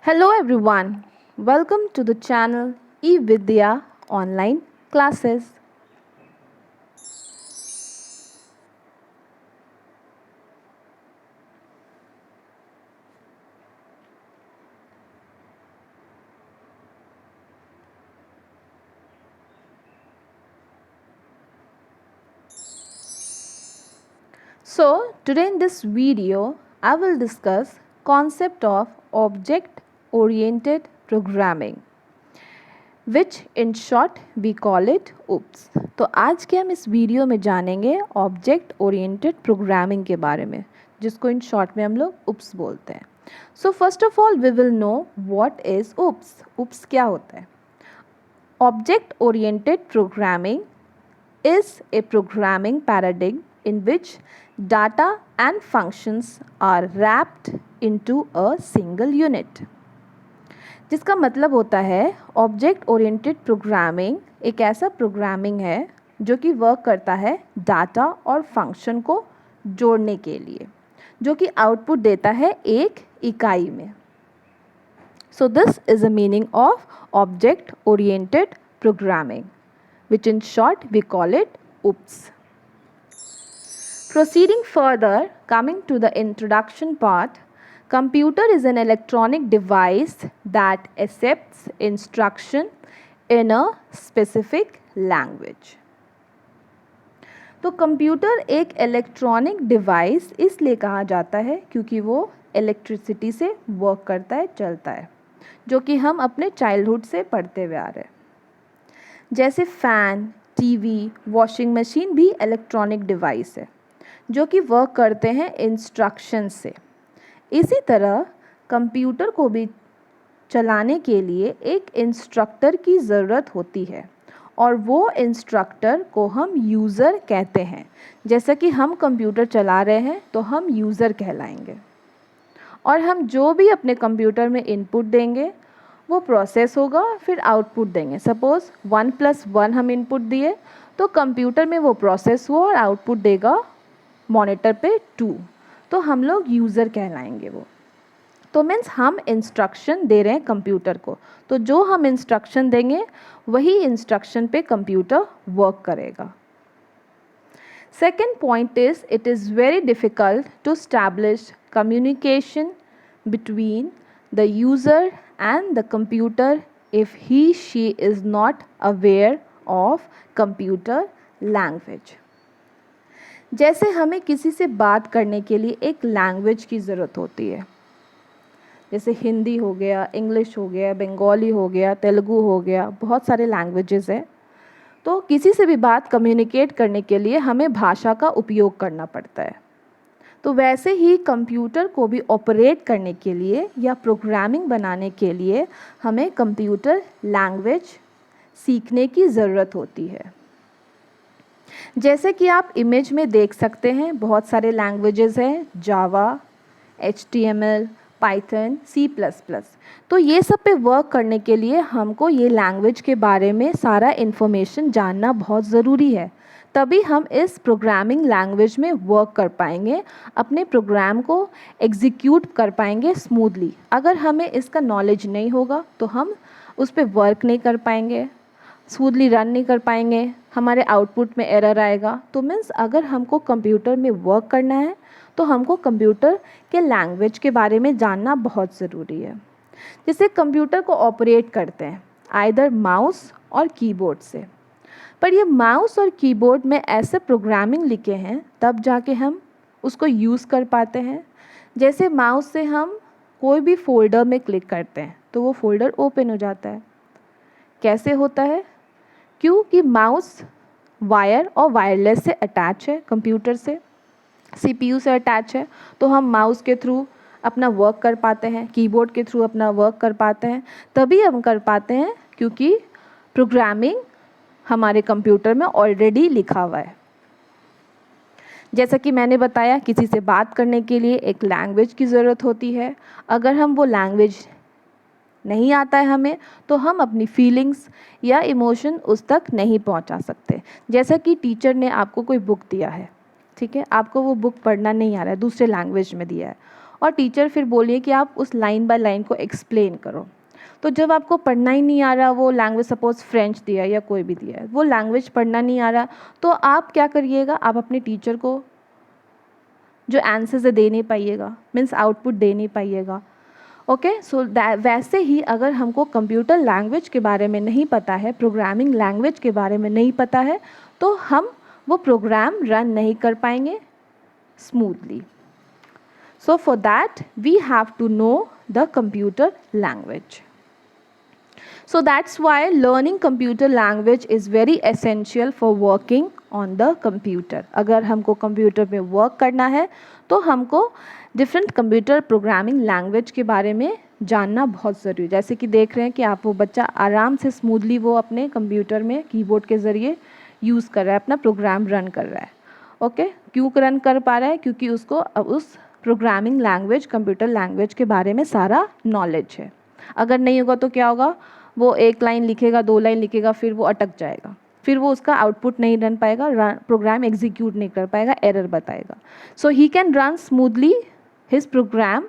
Hello everyone, welcome to the channel eVidya Online Classes. So today in this video, I will discuss concept of object oriented programming, which in short we call it OOPS. तो आज के हम इस video में जानेंगे object oriented programming के बारे में, जिसको इन शॉर्ट में हम लोग OOPS बोलते हैं. So first of all we will know what is OOPS. OOPS क्या होता है? Object oriented programming is a programming paradigm in which data and functions are wrapped into a single unit. जिसका मतलब होता है ऑब्जेक्ट ओरिएंटेड प्रोग्रामिंग एक ऐसा programming है जो कि वर्क करता है डाटा और फंक्शन को जोड़ने के लिए, जो कि आउटपुट देता है एक इकाई में. So this is the meaning of object oriented programming, which in short we call it OOPS. Proceeding further, coming to the introduction part, computer is an electronic device that accepts instruction in a specific language. तो computer एक electronic device इसलिए कहा जाता है क्योंकि वो electricity से work करता है, चलता है, जो कि हम अपने चाइल्डहुड से पढ़ते हुए आ रहे हैं. जैसे फ़ैन, टीवी, वॉशिंग मशीन भी इलेक्ट्रॉनिक डिवाइस है जो कि वर्क करते हैं इंस्ट्रक्शन से. इसी तरह कंप्यूटर को भी चलाने के लिए एक इंस्ट्रक्टर की ज़रूरत होती है और वो इंस्ट्रक्टर को हम यूज़र कहते हैं. जैसा कि हम कंप्यूटर चला रहे हैं तो हम यूज़र कहलाएंगे और हम जो भी अपने कंप्यूटर में इनपुट देंगे वो प्रोसेस होगा, फिर आउटपुट देंगे. सपोज़ 1+1 हम इनपुट दिए तो कंप्यूटर में वो प्रोसेस हुआ और आउटपुट देगा मॉनिटर पे 2, तो हम लोग यूज़र कहलाएंगे. वो तो मीन्स हम इंस्ट्रक्शन दे रहे हैं कंप्यूटर को, तो जो हम इंस्ट्रक्शन देंगे वही इंस्ट्रक्शन पे कंप्यूटर वर्क करेगा. Second point is it is very difficult to establish communication between the user and the computer if she is not aware of computer language. जैसे हमें किसी से बात करने के लिए एक लैंग्वेज की ज़रूरत होती है, जैसे हिंदी हो गया, इंग्लिश हो गया, बंगाली हो गया, तेलुगु हो गया, बहुत सारे लैंग्वेजेस हैं. तो किसी से भी बात कम्युनिकेट करने के लिए हमें भाषा का उपयोग करना पड़ता है. तो वैसे ही कंप्यूटर को भी ऑपरेट करने के लिए या प्रोग्रामिंग बनाने के लिए हमें कंप्यूटर लैंग्वेज सीखने की ज़रूरत होती है. जैसे कि आप इमेज में देख सकते हैं बहुत सारे लैंग्वेजेस हैं, जावा, HTML, पाइथन, C++. तो ये सब पे वर्क करने के लिए हमको ये लैंग्वेज के बारे में सारा इन्फॉर्मेशन जानना बहुत ज़रूरी है, तभी हम इस प्रोग्रामिंग लैंग्वेज में वर्क कर पाएंगे, अपने प्रोग्राम को एग्जीक्यूट कर पाएंगे स्मूथली. अगर हमें इसका नॉलेज नहीं होगा तो हम उस पर वर्क नहीं कर पाएंगे, स्मूथली रन नहीं कर पाएंगे, हमारे आउटपुट में एरर आएगा. तो मीन्स अगर हमको कंप्यूटर में वर्क करना है तो हमको कंप्यूटर के लैंग्वेज के बारे में जानना बहुत ज़रूरी है. जैसे कंप्यूटर को ऑपरेट करते हैं आइदर माउस और कीबोर्ड से, पर ये माउस और कीबोर्ड में ऐसे प्रोग्रामिंग लिखे हैं तब जाके हम उसको यूज़ कर पाते हैं. जैसे माउस से हम कोई भी फोल्डर में क्लिक करते हैं तो वो फोल्डर ओपन हो जाता है. कैसे होता है? क्योंकि माउस वायर और वायरलेस से अटैच है, कंप्यूटर से, CPU से अटैच है, तो हम माउस के थ्रू अपना वर्क कर पाते हैं, कीबोर्ड के थ्रू अपना वर्क कर पाते हैं. तभी हम कर पाते हैं क्योंकि प्रोग्रामिंग हमारे कंप्यूटर में ऑलरेडी लिखा हुआ है. जैसा कि मैंने बताया, किसी से बात करने के लिए एक लैंग्वेज की ज़रूरत होती है. अगर हम वो लैंग्वेज नहीं आता है हमें तो हम अपनी फीलिंग्स या इमोशन उस तक नहीं पहुंचा सकते. जैसा कि टीचर ने आपको कोई बुक दिया है, ठीक है, आपको वो बुक पढ़ना नहीं आ रहा है, दूसरे लैंग्वेज में दिया है, और टीचर फिर बोलिए कि आप उस लाइन बाय लाइन को एक्सप्लेन करो। तो जब आपको पढ़ना ही नहीं आ रहा, वो लैंग्वेज सपोज फ्रेंच दिया या कोई भी दिया है, वो लैंग्वेज पढ़ना नहीं आ रहा, तो आप क्या करिएगा, आप अपने टीचर को जो आंसर्स दे नहीं पाइएगा, मीन्स आउटपुट दे नहीं पाइएगा। ओके, सो वैसे ही अगर हमको कंप्यूटर लैंग्वेज के बारे में नहीं पता है, प्रोग्रामिंग लैंग्वेज के बारे में नहीं पता है, तो हम वो प्रोग्राम रन नहीं कर पाएंगे smoothly. So for that we have to know the computer language. So that's why learning computer language is very essential for working on the computer. अगर हमको कंप्यूटर पे वर्क करना है तो हमको डिफरेंट कंप्यूटर प्रोग्रामिंग लैंग्वेज के बारे में जानना बहुत ज़रूरी है। जैसे कि देख रहे हैं कि आप वो बच्चा आराम से स्मूथली वो अपने कंप्यूटर में कीबोर्ड के ज़रिए यूज़ कर रहा है, अपना प्रोग्राम रन कर रहा है। ओके, क्यों रन कर पा रहा है? क्योंकि उसको अब उस प्रोग्रामिंग लैंग्वेज, कंप्यूटर लैंग्वेज के बारे में सारा नॉलेज है। अगर नहीं होगा तो क्या होगा, वो एक लाइन लिखेगा, 2 लाइन लिखेगा, फिर वो अटक जाएगा, फिर वो उसका आउटपुट नहीं रन पाएगा, प्रोग्राम एग्जीक्यूट नहीं कर पाएगा, एरर बताएगा। So he can run smoothly his program.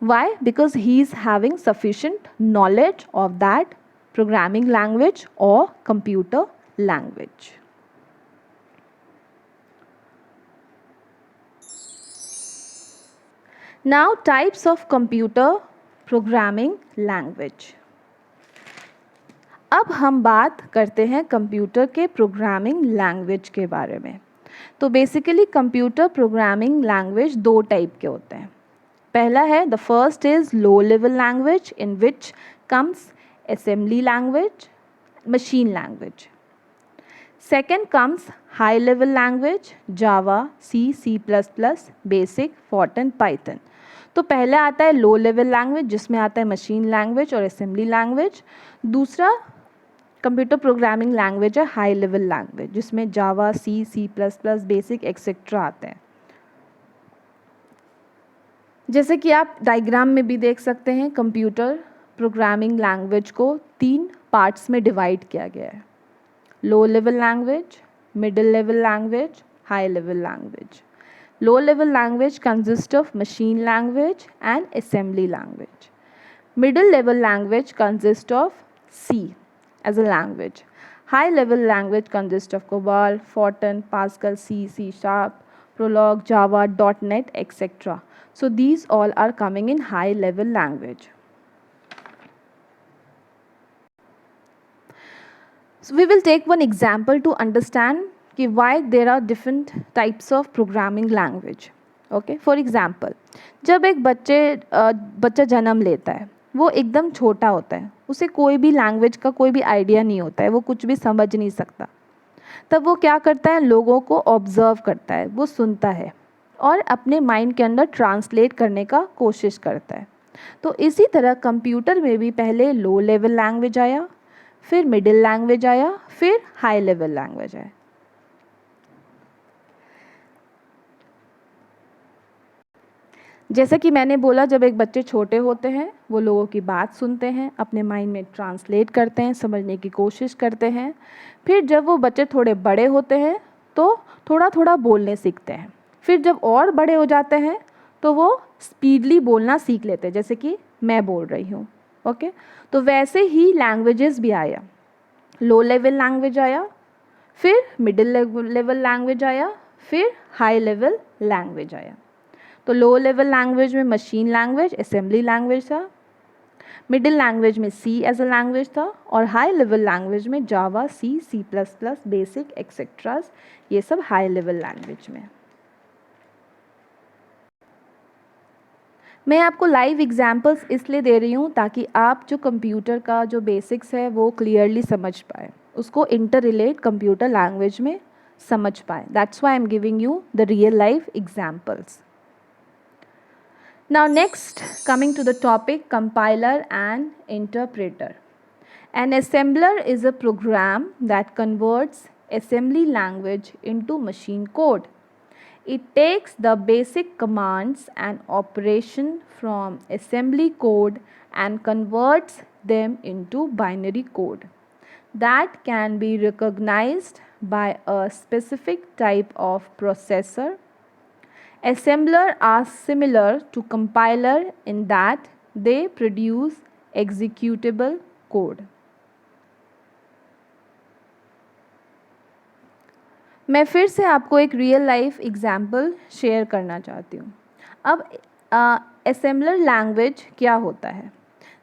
Why? Because he is having sufficient knowledge of that programming language और computer language. Now types of computer programming language. अब हम बात करते हैं कंप्यूटर के प्रोग्रामिंग लैंग्वेज के बारे में. तो basically computer programming language 2 type के होते हैं. पहला है, the first is low level language in which comes assembly language, machine language. Second comes high level language, Java, C plus plus, BASIC, Fortran, Python. तो पहले आता है लो लेवल लैंग्वेज जिसमें आता है मशीन लैंग्वेज और असेंबली लैंग्वेज. दूसरा computer programming language है हाई लेवल लैंग्वेज जिसमें Java, C plus plus, BASIC etcetera आते हैं. जैसे कि आप डायग्राम में भी देख सकते हैं, कंप्यूटर प्रोग्रामिंग लैंग्वेज को 3 पार्ट्स में डिवाइड किया गया है. लो level language, middle level language, high level language. Low level language consists of machine language and assembly language. Middle level language consists of C as a language. High level language consists of COBOL, Fortran, Pascal, C Sharp, Prolog, Java, .NET, etc. So these all are coming in high level language. So we will take one example to understand कि why there are different types of programming language. Okay, for example, जब एक बच्चा जन्म लेता है, वो एकदम छोटा होता है, उसे कोई भी लैंग्वेज का कोई भी आइडिया नहीं होता है, वो कुछ भी समझ नहीं सकता. तब वो क्या करता है, लोगों को ऑब्ज़र्व करता है, वो सुनता है और अपने माइंड के अंदर ट्रांसलेट करने का कोशिश करता है. तो इसी तरह कंप्यूटर में भी पहले लो लेवल लैंग्वेज आया, फिर मिडिल लैंग्वेज आया, फिर हाई लेवल लैंग्वेज आया. जैसा कि मैंने बोला, जब एक बच्चे छोटे होते हैं वो लोगों की बात सुनते हैं, अपने माइंड में ट्रांसलेट करते हैं, समझने की कोशिश करते हैं. फिर जब वो बच्चे थोड़े बड़े होते हैं तो थोड़ा थोड़ा बोलने सीखते हैं. फिर जब और बड़े हो जाते हैं तो वो स्पीडली बोलना सीख लेते हैं, जैसे कि मैं बोल रही हूँ. ओके, तो वैसे ही लैंग्वेजेस भी आया. लो लेवल लैंग्वेज आया, फिर मिडिल लेवल लैंग्वेज आया, फिर हाई लेवल लैंग्वेज आया. तो लो लेवल लैंग्वेज में मशीन लैंग्वेज, असेंबली लैंग्वेज था. मिडिल लैंग्वेज में सी एज अ लैंग्वेज था और हाई लेवल लैंग्वेज में Java, C plus plus, BASIC etceteras, ये सब हाई लेवल लैंग्वेज में. मैं आपको लाइव एग्जांपल्स इसलिए दे रही हूँ ताकि आप जो कंप्यूटर का जो बेसिक्स है वो क्लियरली समझ पाए, उसको इंटर रिलेट कंप्यूटर लैंग्वेज में समझ पाए. That's why I am giving you the real life examples. Now next, coming to the topic, compiler and interpreter. An assembler is a program that converts assembly language into machine code. It takes the basic commands and operation from assembly code and converts them into binary code that can be recognized by a specific type of processor. Assembler are similar to compiler in that they produce executable code. मैं फिर से आपको एक real life example share करना चाहती हूँ. अब assembler language क्या होता है?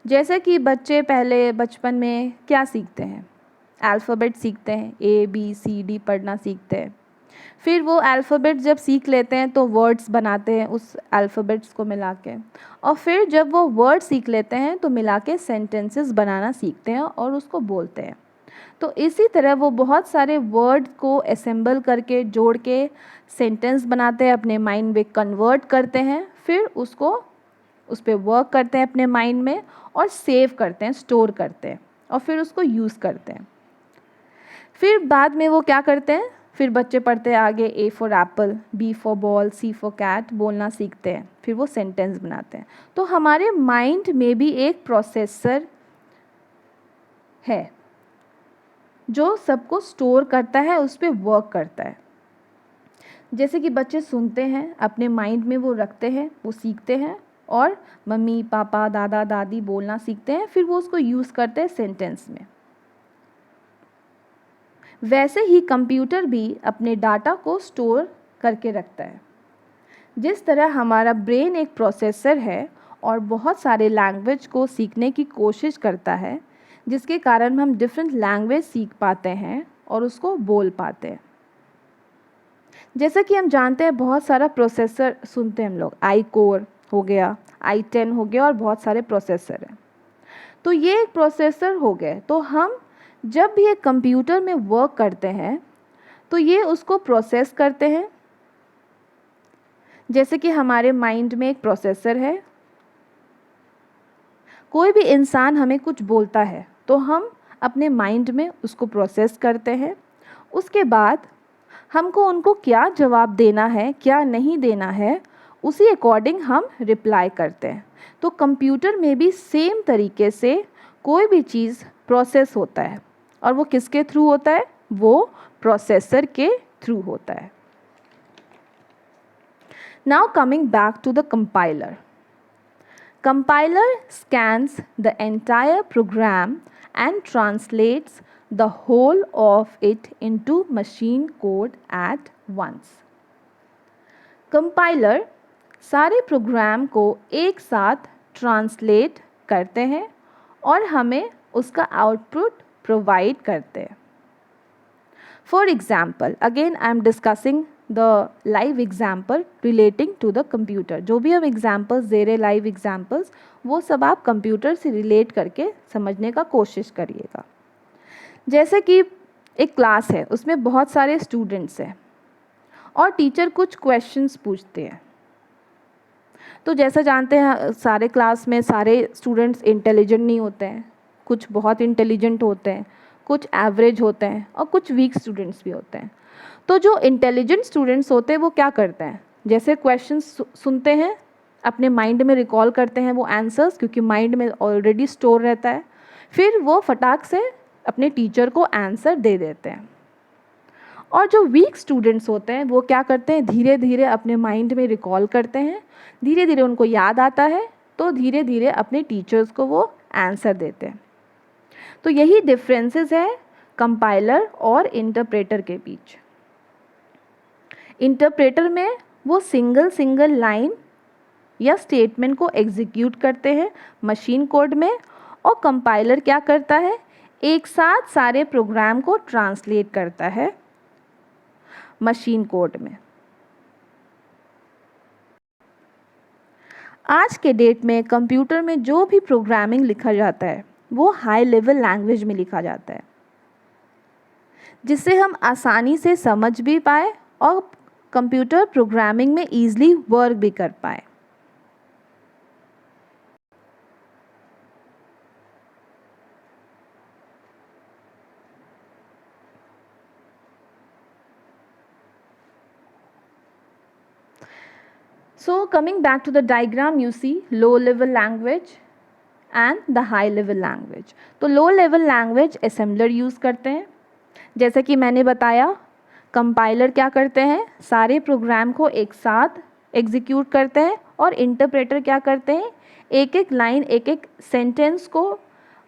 जैसे कि बच्चे पहले बचपन में क्या सीखते हैं? अल्फ़ाबेट सीखते हैं, ABCD पढ़ना सीखते हैं. फिर वो अल्फ़ाबेट जब सीख लेते हैं तो वर्ड्स बनाते हैं उस अल्फ़ाबेट्स को मिला के, और फिर जब वो वर्ड सीख लेते हैं तो मिला के सेंटेंसेस बनाना सीखते हैं और उसको बोलते हैं. तो इसी तरह वो बहुत सारे वर्ड को असेंबल करके जोड़ के सेंटेंस बनाते हैं, अपने माइंड में कन्वर्ट करते हैं, फिर उसको उस पर वर्क करते हैं अपने माइंड में और सेव करते हैं, स्टोर करते हैं और फिर उसको यूज़ करते हैं. फिर बाद में वो क्या करते हैं, फिर बच्चे पढ़ते हैं आगे, A for apple, B for ball, C for cat बोलना सीखते हैं, फिर वो सेंटेंस बनाते हैं. तो हमारे माइंड में भी एक प्रोसेसर है जो सबको स्टोर करता है, उस पर वर्क करता है. जैसे कि बच्चे सुनते हैं, अपने माइंड में वो रखते हैं, वो सीखते हैं और मम्मी पापा दादा दादी बोलना सीखते हैं, फिर वो उसको यूज़ करते हैं सेंटेंस में. वैसे ही कंप्यूटर भी अपने डाटा को स्टोर करके रखता है. जिस तरह हमारा ब्रेन एक प्रोसेसर है और बहुत सारे लैंग्वेज को सीखने की कोशिश करता है, जिसके कारण हम डिफरेंट लैंग्वेज सीख पाते हैं और उसको बोल पाते हैं. जैसा कि हम जानते हैं बहुत सारा प्रोसेसर सुनते हैं हम लोग, i-Core हो गया, i10 हो गया और बहुत सारे प्रोसेसर हैं. तो ये एक प्रोसेसर हो गए. तो हम जब भी एक कंप्यूटर में वर्क करते हैं तो ये उसको प्रोसेस करते हैं. जैसे कि हमारे माइंड में एक प्रोसेसर है. कोई भी इंसान हमें कुछ बोलता है तो हम अपने माइंड में उसको प्रोसेस करते हैं. उसके बाद हमको उनको क्या जवाब देना है, क्या नहीं देना है, उसी अकॉर्डिंग हम रिप्लाई करते हैं. तो कंप्यूटर में भी सेम तरीके से कोई भी चीज़ प्रोसेस होता है और वो किसके थ्रू होता है? वो प्रोसेसर के थ्रू होता है. Now coming back to the compiler. Compiler scans the entire program and translates the whole of it into machine code at once. Compiler सारे प्रोग्राम को एक साथ ट्रांसलेट करते हैं और हमें उसका आउटपुट प्रोवाइड करते हैं. For example, again I am discussing the live example relating to the computer. जो भी हम एग्जाम्पल्स दे रहे लाइव एग्जाम्पल्स, वो सब आप कंप्यूटर से रिलेट करके समझने का कोशिश करिएगा. जैसे कि एक क्लास है, उसमें बहुत सारे स्टूडेंट्स हैं और टीचर कुछ क्वेश्चंस पूछते हैं. तो जैसा जानते हैं सारे क्लास में सारे स्टूडेंट्स इंटेलिजेंट नहीं होते हैं, कुछ बहुत इंटेलिजेंट होते हैं, कुछ एवरेज होते हैं और कुछ वीक स्टूडेंट्स भी होते हैं. तो जो इंटेलिजेंट स्टूडेंट्स होते हैं वो क्या करते हैं, जैसे क्वेश्चन सुनते हैं, अपने माइंड में रिकॉल करते हैं वो आंसर्स, क्योंकि माइंड में ऑलरेडी स्टोर रहता है. फिर वो फटाक से अपने टीचर को आंसर दे देते हैं. और जो वीक स्टूडेंट्स होते हैं वो क्या करते हैं, धीरे धीरे अपने माइंड में रिकॉल करते हैं, धीरे धीरे उनको याद आता है, तो धीरे धीरे अपने टीचर्स को वो आंसर देते हैं. तो यही डिफरेंसेस है कंपाइलर और इंटरप्रेटर के बीच. इंटरप्रेटर में वो सिंगल लाइन या स्टेटमेंट को एग्जीक्यूट करते हैं मशीन कोड में, और कंपाइलर क्या करता है, एक साथ सारे प्रोग्राम को ट्रांसलेट करता है मशीन कोड में. आज के डेट में कंप्यूटर में जो भी प्रोग्रामिंग लिखा जाता है वो हाई लेवल लैंग्वेज में लिखा जाता है, जिससे हम आसानी से समझ भी पाए और कंप्यूटर प्रोग्रामिंग में ईजिली वर्क भी कर पाए. So coming back to the diagram, you see low level language and the high level language. तो low level language assembler use करते हैं. जैसे कि मैंने बताया, कंपाइलर क्या करते हैं, सारे प्रोग्राम को एक साथ एग्जीक्यूट करते हैं और इंटरप्रेटर क्या करते हैं, एक एक लाइन एक एक सेंटेंस को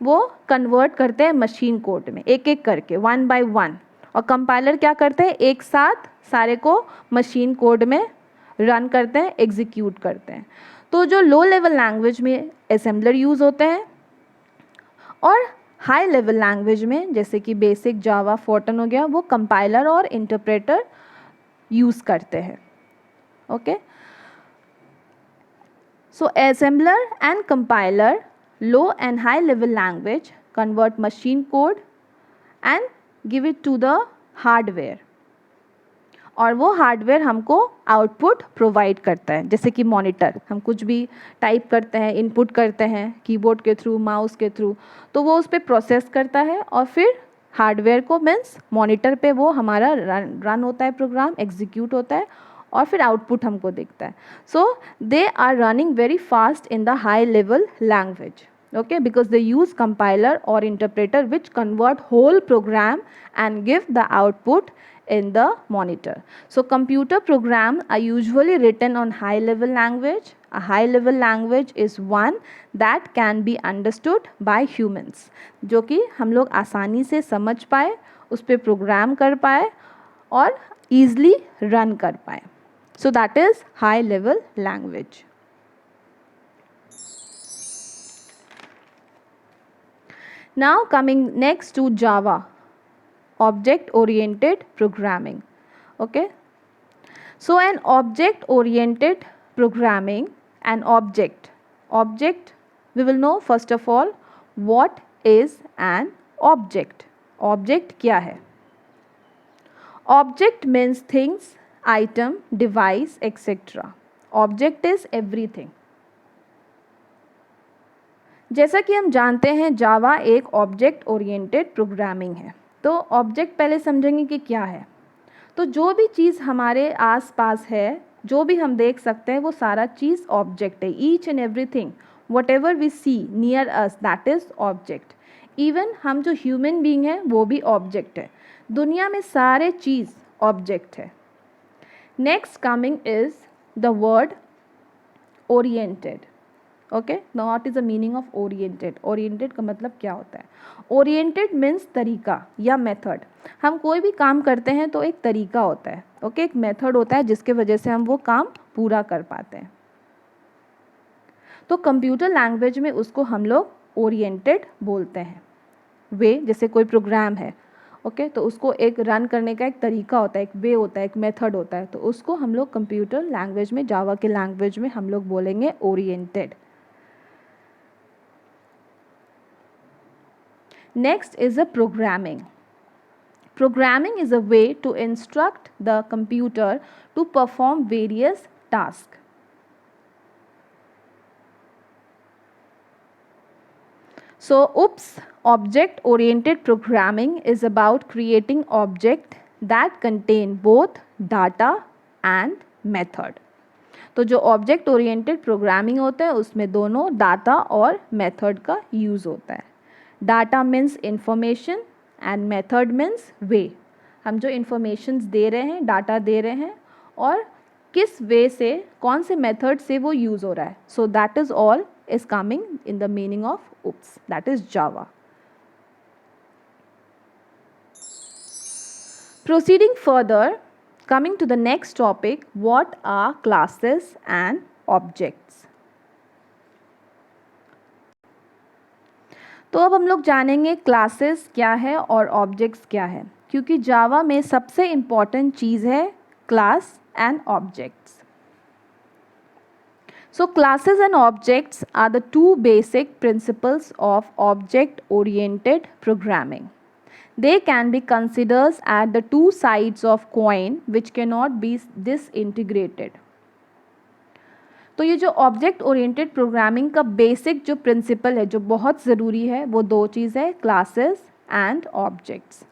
वो कन्वर्ट करते हैं मशीन कोड में एक एक करके 1 by 1, और कंपाइलर क्या करते हैं, एक साथ सारे को मशीन कोड में रन करते हैं, एग्जीक्यूट करते हैं। तो जो लो लेवल लैंग्वेज में असेंबलर यूज़ होते हैं और हाई लेवल लैंग्वेज में जैसे कि बेसिक जावा फोर्टन हो गया, वो कंपाइलर और इंटरप्रेटर यूज़ करते हैं। Okay, so assembler and compiler, low and high level language convert machine code and give it to the hardware, और वो हार्डवेयर हमको आउटपुट प्रोवाइड करता है। जैसे कि मॉनिटर, हम कुछ भी टाइप करते हैं, इनपुट करते हैं कीबोर्ड के थ्रू, माउस के थ्रू, तो वो उस पर प्रोसेस करता है और फिर हार्डवेयर को मीन्स मॉनिटर पे वो हमारा रन होता है, प्रोग्राम एग्जीक्यूट होता है और फिर आउटपुट हमको दिखता है। So they are running very fast in the high level language, okay, because they use compiler or interpreter which convert whole program and give the output in the monitor. So computer programs are usually written on high level language. A high level language is one that can be understood by humans, जो कि हम लोग आसानी से समझ पाए, उस पर प्रोग्राम कर पाए और easily रन कर पाए. So that is high level language. Now coming next to Java, object oriented programming. Okay, so an object oriented programming, an object we will know first of all what is an object. Object क्या है? Object means things, item, device, etc. Object is everything. जैसा कि हम जानते हैं जावा एक object oriented programming है, तो ऑब्जेक्ट पहले समझेंगे कि क्या है। तो जो भी चीज़ हमारे आसपास है, जो भी हम देख सकते हैं, वो सारा चीज़ ऑब्जेक्ट है। Each and everything whatever we see near us, that is object. Even हम जो ह्यूमन बीइंग हैं वो भी ऑब्जेक्ट है। दुनिया में सारे चीज़ ऑब्जेक्ट है। Next coming is the word oriented. Okay, now what is the meaning of oriented? Oriented का मतलब क्या होता है? ओरिएंटेड मीन्स तरीका या मेथड। हम कोई भी काम करते हैं तो एक तरीका होता है, ओके, एक मेथड होता है जिसके वजह से हम वो काम पूरा कर पाते हैं। तो कंप्यूटर लैंग्वेज में उसको हम लोग ओरिएंटेड बोलते हैं। वे, जैसे कोई प्रोग्राम है, ओके, तो उसको एक रन करने का एक तरीका होता है, एक वे होता है, एक मेथड होता है, तो उसको हम लोग कंप्यूटर लैंग्वेज में, जावा के लैंग्वेज में हम लोग बोलेंगे oriented. Next is a programming. Programming is a way to instruct the computer to perform various tasks. So, OOPS, object-oriented programming, is about creating objects that contain both data and method. तो जो object oriented programming होता है उसमें दोनों data और method का use होता है। Data means information and method means way. हम जो इंफॉर्मेशंस दे रहे हैं, डाटा दे रहे हैं, और किस वे से, कौन से मेथड से वो यूज़ हो रहा है। So that is all is coming in the meaning of OOPS, that is Java. Proceeding further, coming to the next topic, what are classes and objects? तो अब हम लोग जानेंगे क्लासेस क्या है और ऑब्जेक्ट्स क्या है, क्योंकि जावा में सबसे इम्पॉर्टेंट चीज़ है class and objects. So classes and objects are the two basic principles of object-oriented programming. They can be considered as the two sides of coin which cannot be disintegrated. तो ये जो object oriented programming का basic जो principal है, जो बहुत ज़रूरी है, वो दो चीज़ है, क्लासेस एंड ऑब्जेक्ट्स।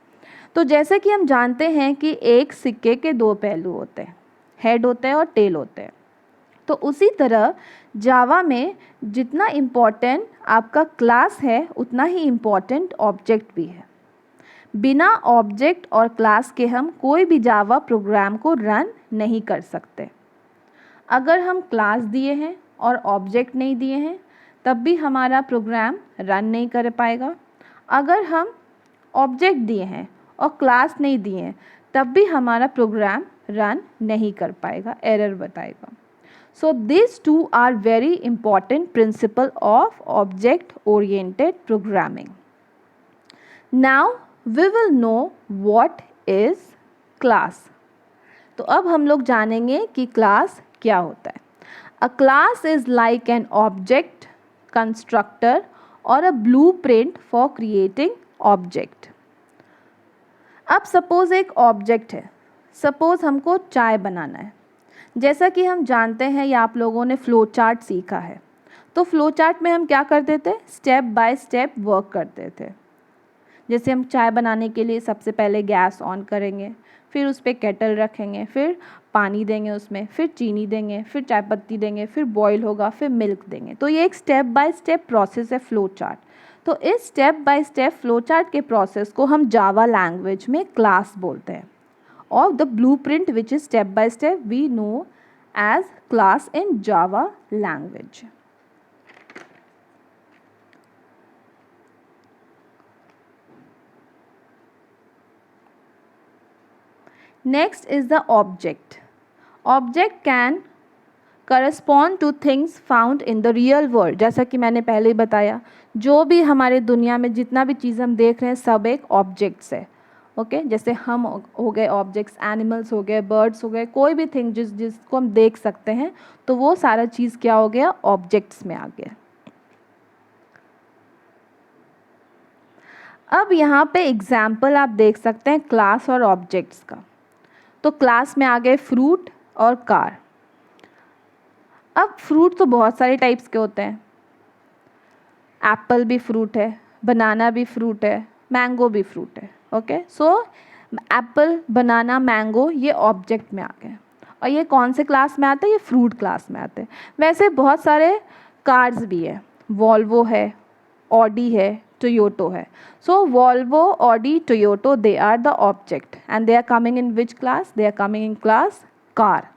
तो जैसे कि हम जानते हैं कि एक सिक्के के दो पहलू होते हैं, हेड होता है और टेल होते हैं। तो उसी तरह जावा में जितना इम्पॉर्टेंट आपका क्लास है उतना ही इम्पॉर्टेंट ऑब्जेक्ट भी है। बिना ऑब्जेक्ट और क्लास के हम कोई भी जावा प्रोग्राम को रन नहीं कर सकते। अगर हम क्लास दिए हैं और ऑब्जेक्ट नहीं दिए हैं तब भी हमारा प्रोग्राम रन नहीं कर पाएगा। अगर हम ऑब्जेक्ट दिए हैं और क्लास नहीं दिए हैं तब भी हमारा प्रोग्राम रन नहीं कर पाएगा, एरर बताएगा। So these two are very important principle of object oriented programming. Now we will know what is class. तो अब हम लोग जानेंगे कि क्लास क्या होता है। A class is like an object, constructor or a blueprint for creating object. अब सपोज एक ऑब्जेक्ट है, सपोज हमको चाय बनाना है। जैसा कि हम जानते हैं या आप लोगों ने फ्लो चार्ट सीखा है, तो फ्लो चार्ट में हम क्या करते थे, स्टेप बाय स्टेप वर्क करते थे। जैसे हम चाय बनाने के लिए सबसे पहले गैस ऑन करेंगे, फिर उस पर केटल रखेंगे, फिर पानी देंगे उसमें, फिर चीनी देंगे, फिर चाय पत्ती देंगे, फिर बॉईल होगा, फिर मिल्क देंगे। तो ये एक स्टेप बाय स्टेप प्रोसेस है फ्लो चार्ट। तो इस step by step flow chart के प्रोसेस को हम जावा लैंग्वेज में क्लास बोलते हैं, और the blueprint which is step by step we know as class in Java language. Next is the object. Object can correspond to things found in the real world. जैसा कि मैंने पहले ही बताया, जो भी हमारे दुनिया में जितना भी चीज़ हम देख रहे हैं सब एक ऑब्जेक्ट्स है। ओके जैसे हम हो गए ऑब्जेक्ट्स, एनिमल्स हो गए, बर्ड्स हो गए, कोई भी थिंग जिसको हम देख सकते हैं तो वो सारा चीज़ क्या हो गया, ऑब्जेक्ट्स में आ गया। अब यहाँ पे एग्जाम्पल आप देख सकते हैं क्लास और ऑब्जेक्ट्स का। तो क्लास में आ गए फ्रूट और कार। अब फ्रूट तो बहुत सारे टाइप्स के होते हैं, एप्पल भी फ्रूट है, बनाना भी फ्रूट है, मैंगो भी फ्रूट है। ओके सो एप्पल, बनाना, मैंगो ये ऑब्जेक्ट में आ गए, और ये कौन से क्लास में आते हैं, ये फ्रूट क्लास में आते हैं। वैसे बहुत सारे कार्स भी है, वॉल्वो है, ऑडी है, टोयोटो है। So Volvo, Audi, Toyota they are the object and they are coming in which class, they are coming in class car.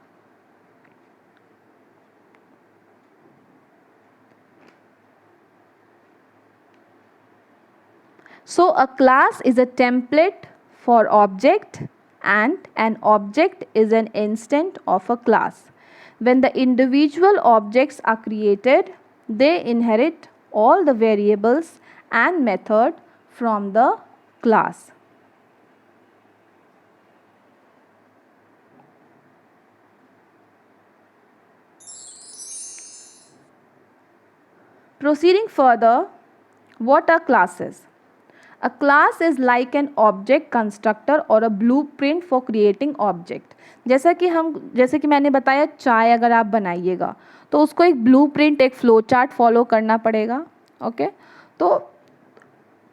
So a class is a template for object and an object is an instance of a class. When the individual objects are created, they inherit all the variables and method from the class. Proceeding further, what are classes? A class is like an object constructor or a blueprint for creating object. जैसे कि मैंने बताया, चाय अगर आप बनाइएगा तो उसको एक ब्लूप्रिंट, एक फ्लो चार्ट फॉलो करना पड़ेगा। ओके तो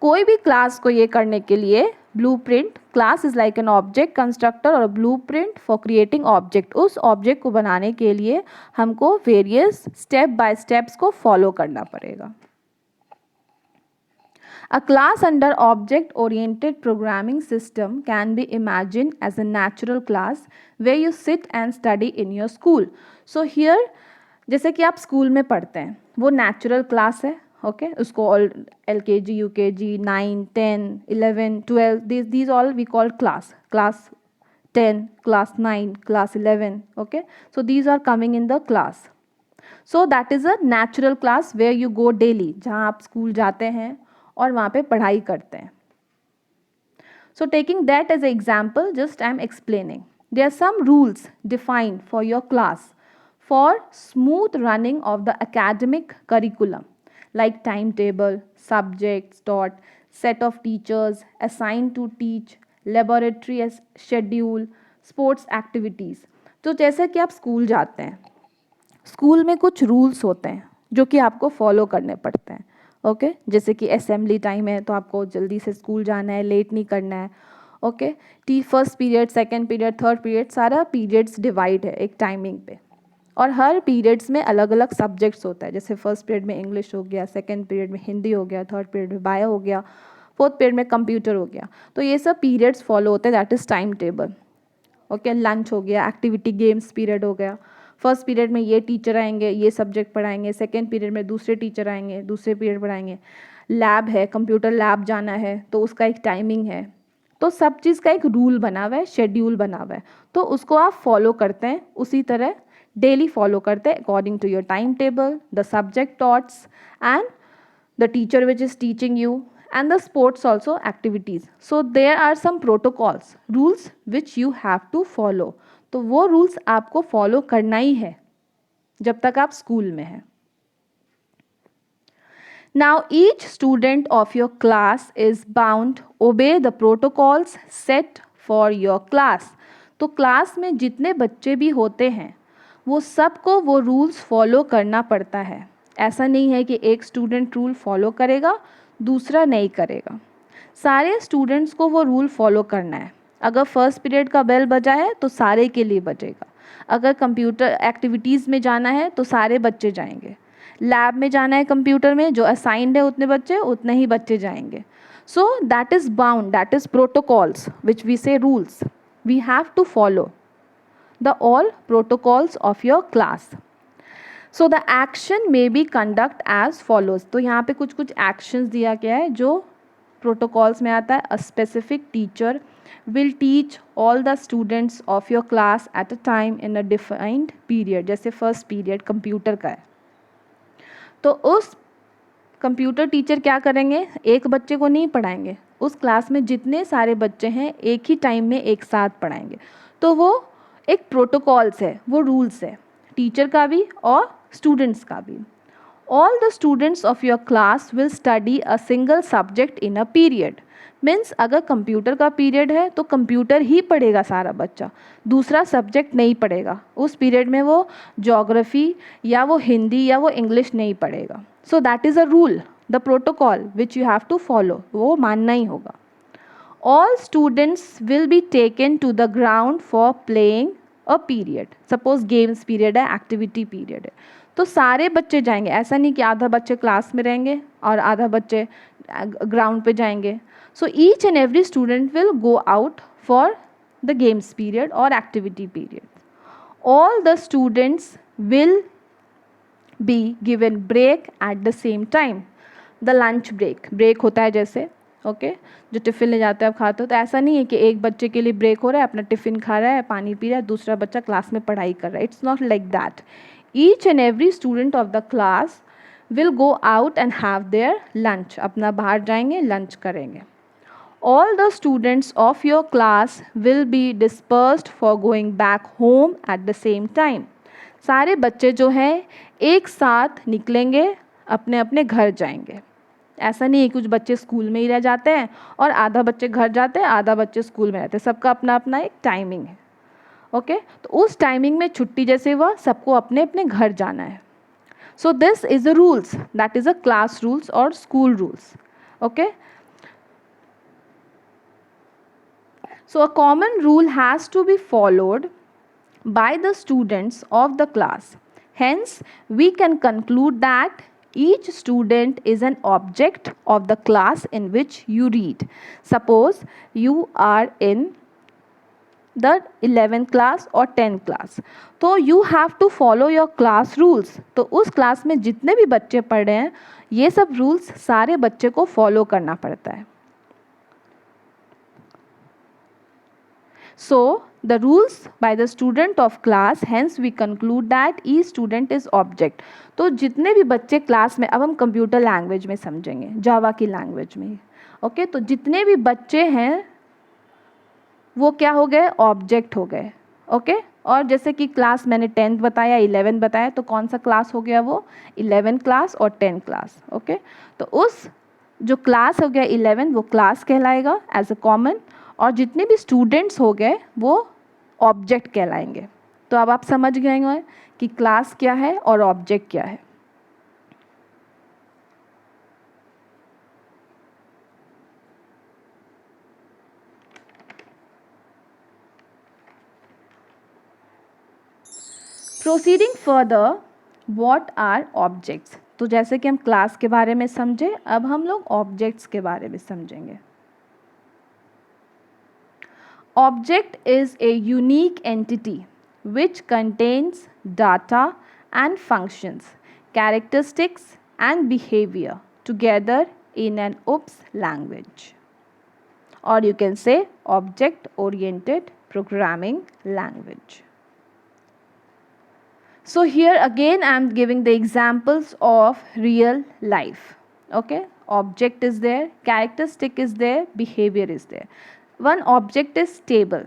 कोई भी क्लास को ये करने के लिए blueprint, class is like an object constructor और ब्लूप्रिंट फॉर क्रिएटिंग ऑब्जेक्ट। उस ऑब्जेक्ट को बनाने के लिए हमको वेरियस स्टेप बाय स्टेप्स को फॉलो करना पड़ेगा। A class under object-oriented programming system can be imagined as a natural class where you sit and study in your school. So here, जैसे कि आप स्कूल में पढ़ते हैं वो नेचुरल क्लास है। ओके उसको LKG, UKG, 9, 10, 11, 12 these all we call class 10, class 9, class 11. Okay so these are coming in the class. So that is a natural class where you go daily, जहाँ आप school जाते हैं और वहाँ पे पढ़ाई करते हैं। So taking that as an example, just I am explaining. There are some rules defined for your class for smooth running of the academic curriculum, like timetable, subjects taught, set of teachers assigned to teach, laboratory schedule, sports activities. तो जैसे कि आप school जाते हैं, school में कुछ rules होते हैं जो कि आपको फॉलो करने पड़ते हैं। ओके जैसे कि असेंबली टाइम है तो आपको जल्दी से स्कूल जाना है, लेट नहीं करना है। Okay first period, second period, third period, सारा पीरियड्स डिवाइड है एक टाइमिंग पे, और हर पीरियड्स में अलग अलग सब्जेक्ट्स होता है। जैसे फर्स्ट पीरियड में इंग्लिश हो गया, सेकंड पीरियड में हिंदी हो गया, थर्ड पीरियड में बायो हो गया, फोर्थ पीरियड में कंप्यूटर हो गया। तो ये सब पीरियड्स फॉलो होते हैं, that is time table. Okay lunch हो गया, एक्टिविटी गेम्स पीरियड हो गया, फर्स्ट पीरियड में ये टीचर आएंगे, ये सब्जेक्ट पढ़ाएंगे, सेकेंड पीरियड में दूसरे टीचर आएंगे, दूसरे पीरियड पढ़ाएंगे, लैब है, कंप्यूटर लैब जाना है तो उसका एक टाइमिंग है। तो सब चीज़ का एक रूल बना हुआ है, शेड्यूल बना हुआ है, तो उसको आप फॉलो करते हैं, उसी तरह डेली फॉलो करते हैं according to your time table, the subject taught and the teacher which is teaching you, and the sports also activities. So there are some protocols, rules which you have to follow. तो वो rules आपको follow करना ही है जब तक आप school में हैं. Now each student of your class is bound obey the protocols set for your class. तो क्लास में जितने बच्चे भी होते हैं वो सबको वो रूल्स फॉलो करना पड़ता है. ऐसा नहीं है कि एक स्टूडेंट रूल फॉलो करेगा दूसरा नहीं करेगा. सारे स्टूडेंट्स को वो रूल फॉलो करना है. अगर फर्स्ट पीरियड का बेल बजा है तो सारे के लिए बजेगा. अगर कंप्यूटर एक्टिविटीज़ में जाना है तो सारे बच्चे जाएंगे. लैब में जाना है कंप्यूटर में, जो असाइंड है उतने बच्चे, उतने ही बच्चे जाएंगे. So that is bound, that is protocols which we say rules. We have to follow the all protocols of your class. So the action may be conduct as follows. तो यहाँ पे कुछ कुछ एक्शंस दिया गया है जो प्रोटोकॉल्स में आता है. A specific teacher will teach all the students of your class at a time in a defined period. जैसे फर्स्ट पीरियड कंप्यूटर का है तो उस कंप्यूटर टीचर क्या करेंगे, एक बच्चे को नहीं पढ़ाएंगे, उस क्लास में जितने सारे बच्चे हैं एक ही टाइम में एक साथ पढ़ाएंगे. तो वो एक प्रोटोकॉल्स है, वो रूल्स है टीचर का भी और स्टूडेंट्स का भी. All the students of your class will study a single subject in a period. Means अगर कंप्यूटर का पीरियड है तो कंप्यूटर ही पढ़ेगा सारा बच्चा, दूसरा सब्जेक्ट नहीं पढ़ेगा. उस पीरियड में वो ज्योग्राफी या वो हिंदी या वो इंग्लिश नहीं पढ़ेगा. So that is a rule, the protocol which you have to follow, वो मानना ही होगा. All students will be taken to the ground for playing a period. Suppose games period है, एक्टिविटी पीरियड है, तो सारे बच्चे जाएंगे. ऐसा नहीं कि आधा बच्चे क्लास में रहेंगे और आधा बच्चे ग्राउंड पे जाएंगे. So each and every student will go out for the games period और activity period. All the students will be given break at the same time. The lunch break होता है जैसे, ओके जो टिफ़िन ले जाते हैं आप खाते हो, तो ऐसा नहीं है कि एक बच्चे के लिए ब्रेक हो रहा है, अपना टिफ़िन खा रहा है, पानी पी रहा है, दूसरा बच्चा क्लास में पढ़ाई कर रहा है. It's not like that. Each and every student of the class will go out and have their lunch. अपना बाहर जाएंगे, लंच करेंगे. All the students of your class will be dispersed for going back home at the same time. सारे बच्चे जो हैं एक साथ निकलेंगे, अपने अपने घर जाएंगे. ऐसा नहीं है कुछ बच्चे स्कूल में ही रह जाते हैं और आधा बच्चे घर जाते हैं, आधा बच्चे स्कूल में रहते हैं. सबका अपना अपना एक टाइमिंग है. ओके तो उस टाइमिंग में छुट्टी जैसे हुआ सबको अपने अपने घर जाना है. So this is a rules, that is a class rules और school rules. Okay so a common rule has to be followed by the students of the class. Hence, we can conclude that each student is an object of the class in which you read. Suppose you are in the 11th class or 10th class, तो you have to follow your class rules. तो उस class में जितने भी बच्चे पढ़ रहे हैं ये सब रूल्स सारे बच्चे को फॉलो करना पड़ता है. So the rules by the student of class, hence we conclude that each student is object. तो जितने भी बच्चे क्लास में, अब हम कंप्यूटर लैंग्वेज में समझेंगे, जावा की लैंग्वेज में. ओके तो जितने भी बच्चे हैं वो क्या हो गए, ऑब्जेक्ट हो गए. ओके और जैसे कि क्लास मैंने 10th बताया, 11th बताया, तो कौन सा क्लास हो गया वो 11th क्लास और 10th क्लास. ओके तो उस जो क्लास हो गया 11 वो क्लास कहलाएगा एज अ कॉमन, और जितने भी स्टूडेंट्स हो गए वो ऑब्जेक्ट कहलाएंगे. तो अब आप समझ गए होंगे कि क्लास क्या है और ऑब्जेक्ट क्या है. Proceeding further, what are objects. तो जैसे कि हम क्लास के बारे में समझे, अब हम लोग ऑब्जेक्ट्स के बारे में समझेंगे. Object is a unique entity which contains data and functions, characteristics and behavior together in an OOPS language, or you can say object oriented programming language. So here again I am giving the examples of real life. Okay, object is there, characteristic is there, behavior is there. One object is table.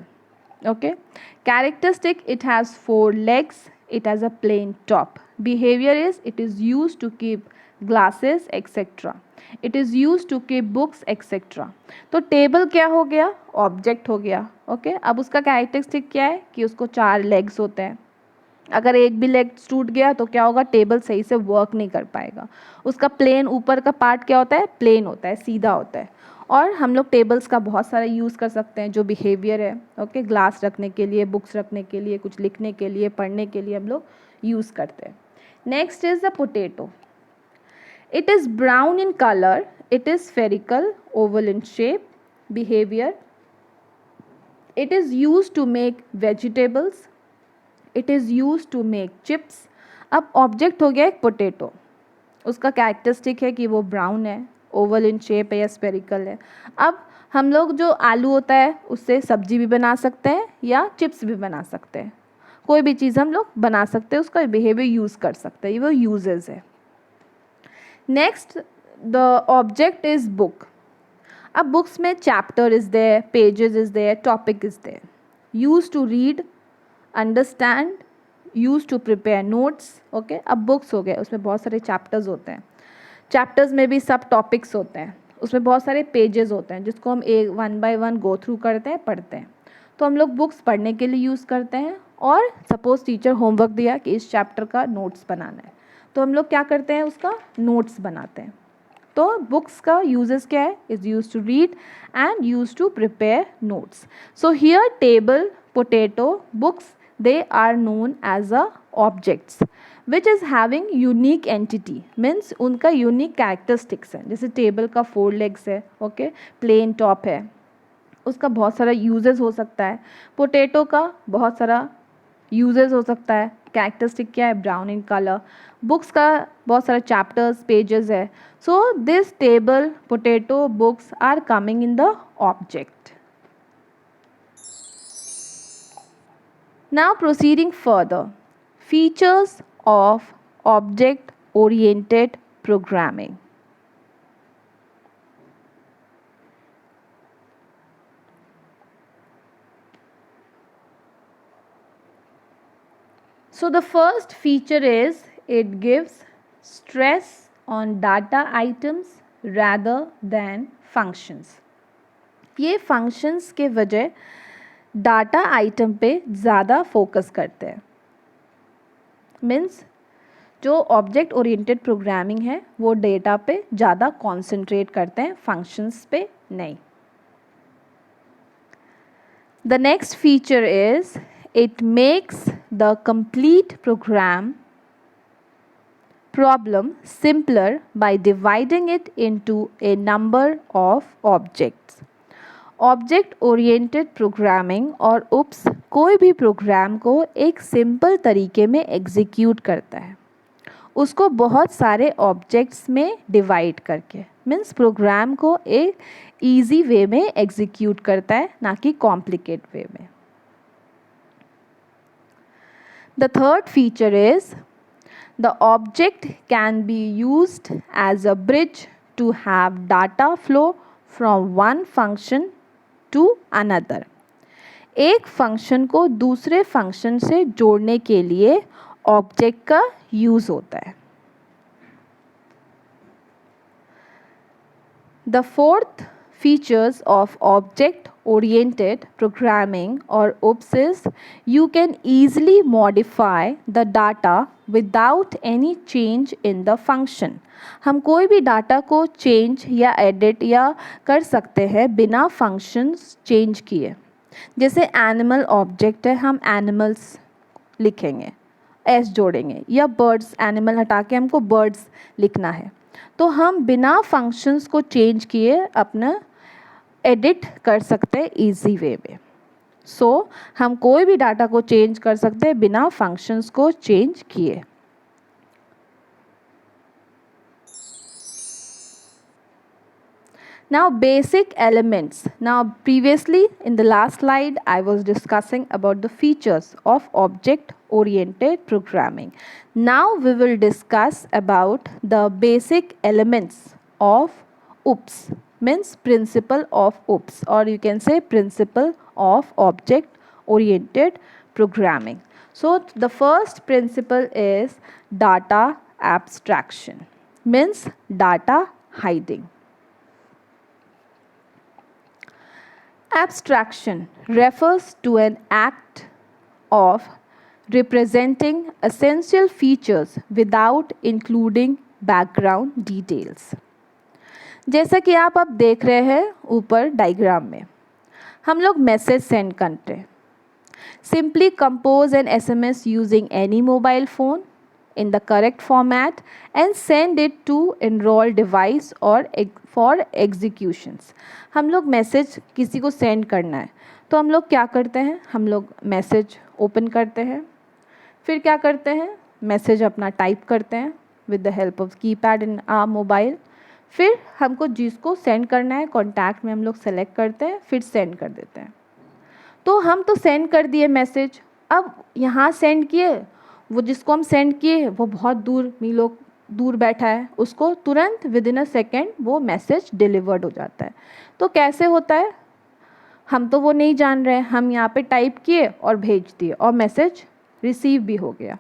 Okay, characteristic, it has 4 legs, it has a plain top. Behavior is it is used to keep glasses etc. It is use to keep books etcetera. तो table क्या हो गया, object हो गया. Okay अब उसका characteristic क्या है कि उसको 4 लेग्स होते हैं. अगर एक भी लेग टूट गया तो क्या होगा, टेबल सही से वर्क नहीं कर पाएगा. उसका प्लेन ऊपर का पार्ट क्या होता है, प्लेन होता है, सीधा होता है. और हम लोग टेबल्स का बहुत सारा यूज़ कर सकते हैं. जो बिहेवियर है ओके ग्लास रखने के लिए, बुक्स रखने के लिए, कुछ लिखने के लिए, पढ़ने के लिए हम लोग यूज़ करते हैं. Next is the potato. It is brown in color, it is spherical, oval in shape. Behavior, it is used to make vegetables, it is used to make chips. अब ऑब्जेक्ट हो गया एक पोटैटो. उसका characteristic है कि वो brown है, oval in shape है या स्फेरिकल है. अब हम लोग जो आलू होता है उससे सब्जी भी बना सकते हैं या चिप्स भी बना सकते हैं. कोई भी चीज़ हम लोग बना सकते हैं, उसका बिहेवियर यूज़ कर सकते हैं, ये वो यूजेस है. Next the object is book. अब बुक्स में chapter is there, pages is there, topic is there. Use to read, understand, use to prepare notes. Okay अब बुक्स हो गए, उसमें बहुत सारे चैप्टर्स होते हैं. चैप्टर्स में भी सब टॉपिक्स होते हैं, उसमें बहुत सारे पेजेस होते हैं जिसको हम एक 1 बाय 1 गो थ्रू करते हैं, पढ़ते हैं. तो हम लोग बुक्स पढ़ने के लिए यूज़ करते हैं. और सपोज़ टीचर होमवर्क दिया कि इस चैप्टर का नोट्स बनाना है, तो हम लोग क्या करते हैं, उसका नोट्स बनाते हैं. तो बुक्स का यूजेस क्या है, is use to read and use to prepare notes. So here table, potato, books, they are known as a objects which is having unique entity, means उनका unique characteristics है. जैसे table का 4 legs है, okay plane top है, उसका बहुत सारा uses हो सकता है. पोटैटो का बहुत सारा यूजेस हो सकता है. कैरेक्टरिस्टिक क्या है, ब्राउन इन कलर. बुक्स का बहुत सारा चैप्टर्स, पेजेस है. So this table, potato, books are coming in the object. Now proceeding further, features of object oriented programming. So the first feature is it gives stress on data items rather than functions. ये functions के वजह data item पे ज़्यादा focus करते हैं. Means जो object oriented programming है वो डेटा पे ज़्यादा कॉन्सेंट्रेट करते हैं, फंक्शंस पे नहीं. The next feature is it makes the complete program problem simpler by dividing it into a number of objects. Object oriented programming और OOPS कोई भी प्रोग्राम को एक सिंपल तरीके में एग्जीक्यूट करता है, उसको बहुत सारे ऑब्जेक्ट्स में डिवाइड करके. मीन्स प्रोग्राम को एक ईजी वे में एग्जीक्यूट करता है, ना कि कॉम्प्लिकेट वे में. The third feature is the object can be used as a bridge to have data flow from one function to another. एक फंक्शन को दूसरे फंक्शन से जोड़ने के लिए ऑब्जेक्ट का यूज़ होता है. The fourth features of object oriented programming और OOPS is you can easily modify the data without any change in the function. हम कोई भी डाटा को चेंज या एडिट या कर सकते हैं बिना फंक्शंस चेंज किए. जैसे एनिमल ऑब्जेक्ट है, हम एनिमल्स लिखेंगे, एस जोड़ेंगे, या बर्ड्स, एनिमल हटा के हमको बर्ड्स लिखना है, तो हम बिना फंक्शंस को चेंज किए अपना एडिट कर सकते हैं ईजी वे में. सो हम कोई भी डाटा को चेंज कर सकते हैं बिना फंक्शंस को चेंज किए. Now basic elements. Now previously in the last slide I was discussing about the features of object oriented programming. Now we will discuss about the basic elements of OOPS, means principle of OOPS, or you can say principle of object oriented programming. So the first principle is data abstraction, means data hiding. Abstraction refers to an act of representing essential features without including background details. जैसा कि आप अब देख रहे हैं ऊपर diagram में, हम लोग मैसेज सेंड करते हैं. Simply compose an SMS using any mobile phone in the correct format and send it to enrolled device or for executions. हम लोग मैसेज किसी को सेंड करना है तो हम लोग क्या करते हैं, हम लोग मैसेज ओपन करते हैं, फिर क्या करते हैं, मैसेज अपना टाइप करते हैं with the help of keypad in our mobile. फिर हमको जिसको सेंड करना है कॉन्टैक्ट में हम लोग सेलेक्ट करते हैं, फिर सेंड कर देते हैं. तो हम तो सेंड कर दिए मैसेज. अब यहाँ सेंड किए, वो जिसको हम सेंड किए वो बहुत दूर मीलों दूर बैठा है, उसको तुरंत विद इन अ सेकेंड वो मैसेज डिलीवर्ड हो जाता है. तो कैसे होता है, हम तो वो नहीं जान रहे हैं, हम यहाँ पे टाइप किए और भेज दिए और मैसेज रिसीव भी हो गया.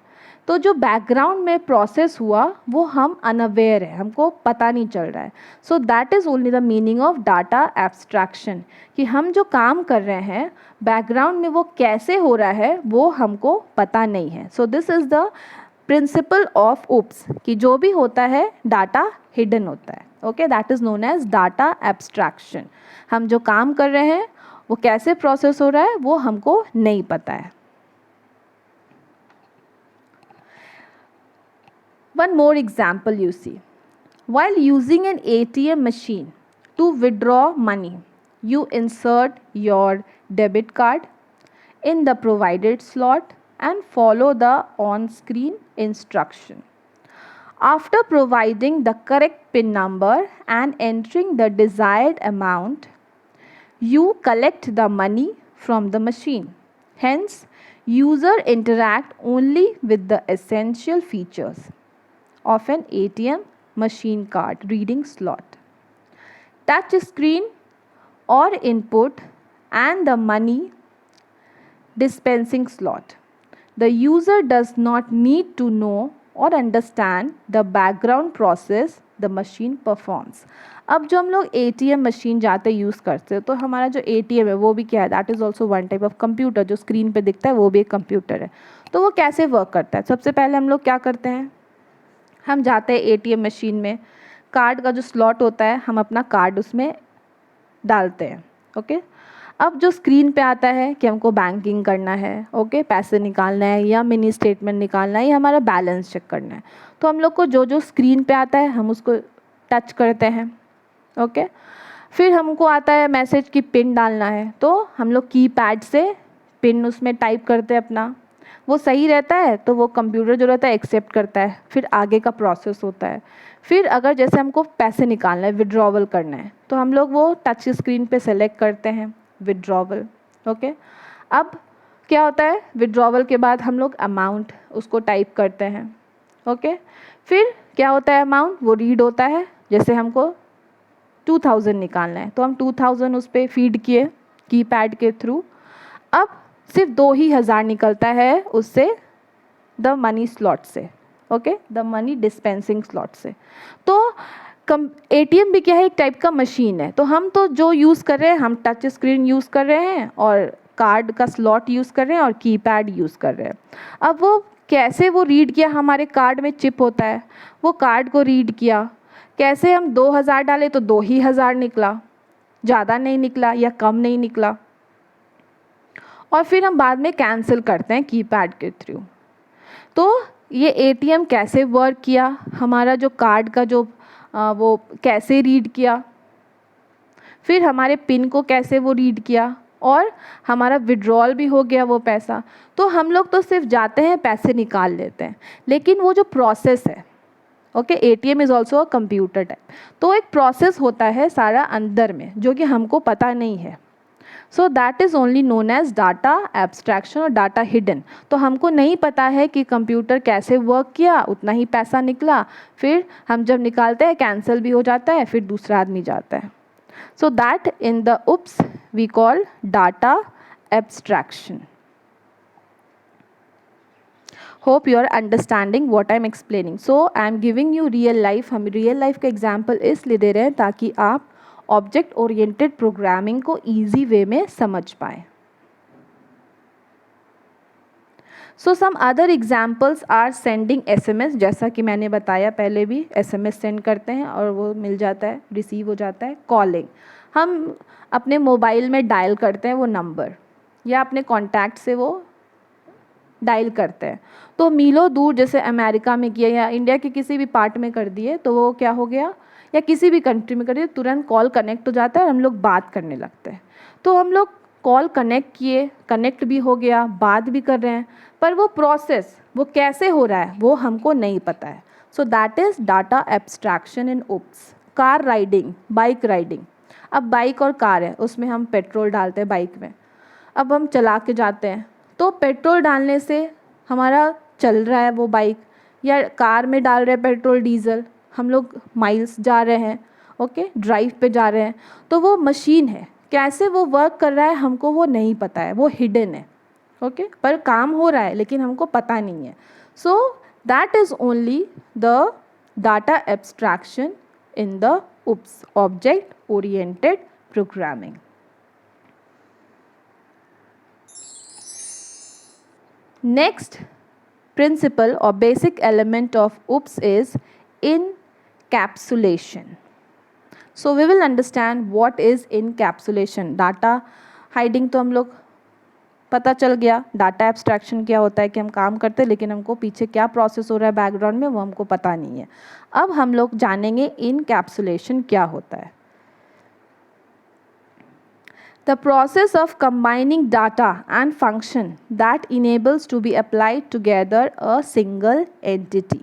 तो जो बैकग्राउंड में प्रोसेस हुआ वो हम अनअवेयर है, हमको पता नहीं चल रहा है. So that is only the meaning of data abstraction, कि हम जो काम कर रहे हैं बैकग्राउंड में वो कैसे हो रहा है वो हमको पता नहीं है. So this is the principle of OOPS, कि जो भी होता है डाटा हिडन होता है. Okay, that is known as data abstraction. हम जो काम कर रहे हैं वो कैसे प्रोसेस हो रहा है वो हमको नहीं पता है. One more example you see. While using an ATM machine to withdraw money, you insert your debit card in the provided slot and follow the on-screen instruction. After providing the correct PIN number and entering the desired amount, you collect the money from the machine. Hence, user interact only with the essential features of an ATM machine card reading slot, touch screen or input, and the money dispensing slot. The user does not need to know or understand the background process the machine performs. अब जो हम लोग ATM machine जाते use करते हैं तो हमारा जो ATM है वो भी क्या है, that is also one type of computer. जो स्क्रीन पे दिखता है वो भी एक कंप्यूटर है. तो वो कैसे वर्क करता है, सबसे पहले हम लोग क्या करते हैं, हम जाते हैं ATM मशीन में, कार्ड का जो स्लॉट होता है हम अपना कार्ड उसमें डालते हैं. ओके, अब जो स्क्रीन पे आता है कि हमको बैंकिंग करना है, ओके, पैसे निकालना है या मिनी स्टेटमेंट निकालना है या हमारा बैलेंस चेक करना है, तो हम लोग को जो जो स्क्रीन पे आता है हम उसको टच करते हैं. ओके, फिर हमको आता है मैसेज की पिन डालना है, तो हम लोग कीपैड से पिन उसमें टाइप करते हैं अपना. वो सही रहता है तो वो कंप्यूटर जो रहता है एक्सेप्ट करता है, फिर आगे का प्रोसेस होता है. फिर अगर जैसे हमको पैसे निकालना है, विड्रॉवल करना है, तो हम लोग वो टच स्क्रीन पे सेलेक्ट करते हैं विड्रॉवल. ओके, अब क्या होता है, विड्रॉवल के बाद हम लोग अमाउंट उसको टाइप करते हैं. ओके, फिर क्या होता है, अमाउंट वो रीड होता है. जैसे हमको 2000 निकालना है तो हम 2000 उस पर फीड किए कीपैड के थ्रू. अब सिर्फ 2,000 निकलता है उससे द मनी स्लॉट से. Okay, the money dispensing slot से. तो ATM भी क्या है, एक टाइप का मशीन है. तो हम तो जो यूज़ कर रहे हैं, हम टच स्क्रीन यूज़ कर रहे हैं और कार्ड का स्लॉट यूज़ कर रहे हैं और कीपैड यूज़ कर रहे हैं. अब वो कैसे वो रीड किया, हमारे कार्ड में चिप होता है, वो कार्ड को रीड किया, कैसे हम 2,000 डाले तो 2,000 निकला, ज़्यादा नहीं निकला या कम नहीं निकला. और फिर हम बाद में कैंसिल करते हैं कीपैड के थ्रू. तो ये ATM कैसे वर्क किया, हमारा जो कार्ड का जो वो कैसे रीड किया, फिर हमारे पिन को कैसे वो रीड किया, और हमारा विड्रॉल भी हो गया वो पैसा। तो हम लोग तो सिर्फ जाते हैं, पैसे निकाल लेते हैं, लेकिन वो जो प्रोसेस है, okay, ATM is also a computer type, तो एक प्रोसेस होता है सारा अंदर में जो कि हमको पता नहीं है। So that is only known as data abstraction और डाटा हिडन। तो हमको नहीं पता है कि कंप्यूटर कैसे वर्क किया, उतना ही पैसा निकला, फिर हम जब निकालते हैं कैंसिल भी हो जाता है, फिर दूसरा आदमी जाता है। So that in the OOPS we call data abstraction. Hope you are understanding what I am explaining. So I am giving you real life. हम रियल लाइफ का एग्जाम्पल इसलिए दे रहे हैं ताकि आप ऑब्जेक्ट ओरिएंटेड प्रोग्रामिंग को ईजी वे में समझ पाए। So some other examples are sending SMS, जैसा कि मैंने बताया पहले भी, SMS सेंड करते हैं और वो मिल जाता है, रिसीव हो जाता है। कॉलिंग, हम अपने मोबाइल में डायल करते हैं वो नंबर, या अपने कॉन्टैक्ट से वो डायल करते हैं। तो मीलों दूर, जैसे अमेरिका में किया या इंडिया के किसी भी पार्ट में कर दिए, तो वो क्या हो गया, या किसी भी कंट्री में कर दिए, तुरंत कॉल कनेक्ट हो जाता है और हम लोग बात करने लगते हैं। तो हम लोग कॉल कनेक्ट किए, कनेक्ट भी हो गया, बात भी कर रहे हैं, पर वो प्रोसेस वो कैसे हो रहा है वो हमको नहीं पता है। So that is data abstraction in oops. Car riding, bike riding, अब बाइक और कार है, उसमें हम पेट्रोल डालते हैं बाइक में, अब हम चला के जाते हैं, तो पेट्रोल डालने से हमारा चल रहा है वो बाइक, या कार में डाल रहे हैं पेट्रोल डीजल, हम लोग माइल्स जा रहे हैं, ओके, ड्राइव पे जा रहे हैं, तो वो मशीन है, कैसे वो वर्क कर रहा है हमको वो नहीं पता है, वो हिडन है, ओके, पर काम हो रहा है लेकिन हमको पता नहीं है। So that is only the data abstraction in the oops, object oriented programming. Next principle or basic element of OOPS is encapsulation. So we will understand what is encapsulation. Data hiding तो हम लोग पता चल गया, data abstraction क्या होता है कि हम काम करते हैं लेकिन हमको पीछे क्या प्रोसेस हो रहा है बैकग्राउंड में वो हमको पता नहीं है। अब हम लोग जानेंगे इनकैप्सुलेशन क्या होता है। The process of combining data and function that enables to be applied together a single entity.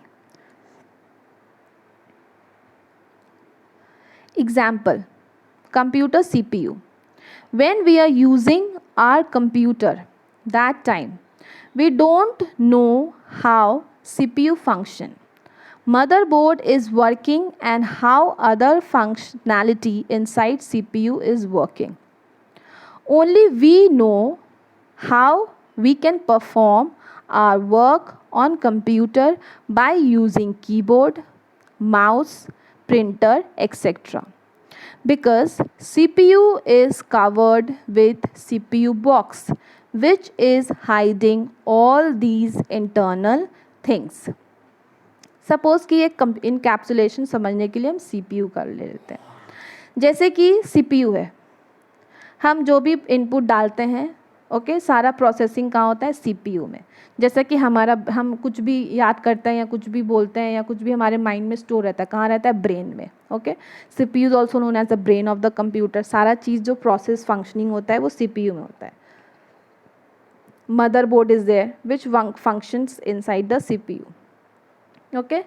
Example, computer CPU. When we are using our computer, that time we don't know how CPU function, motherboard is working and how other functionality inside CPU is working. Only we know how we can perform our work on computer by using keyboard, mouse, printer, etc. Because CPU is covered with CPU box, which is hiding all these internal things. Suppose कि एक encapsulation समझने के लिए हम CPU कर लेते हैं। जैसे कि CPU है, हम जो भी इनपुट डालते हैं, ओके, सारा प्रोसेसिंग कहाँ होता है, CPU में। जैसा कि हम कुछ भी याद करते हैं या कुछ भी बोलते हैं या कुछ भी हमारे माइंड में स्टोर रहता है, कहाँ रहता है, ब्रेन में, okay. CPU is also known as the brain of the computer. सारा चीज़ जो प्रोसेस फंक्शनिंग होता है वो CPU में होता है। Motherboard is there which functions inside the CPU, okay.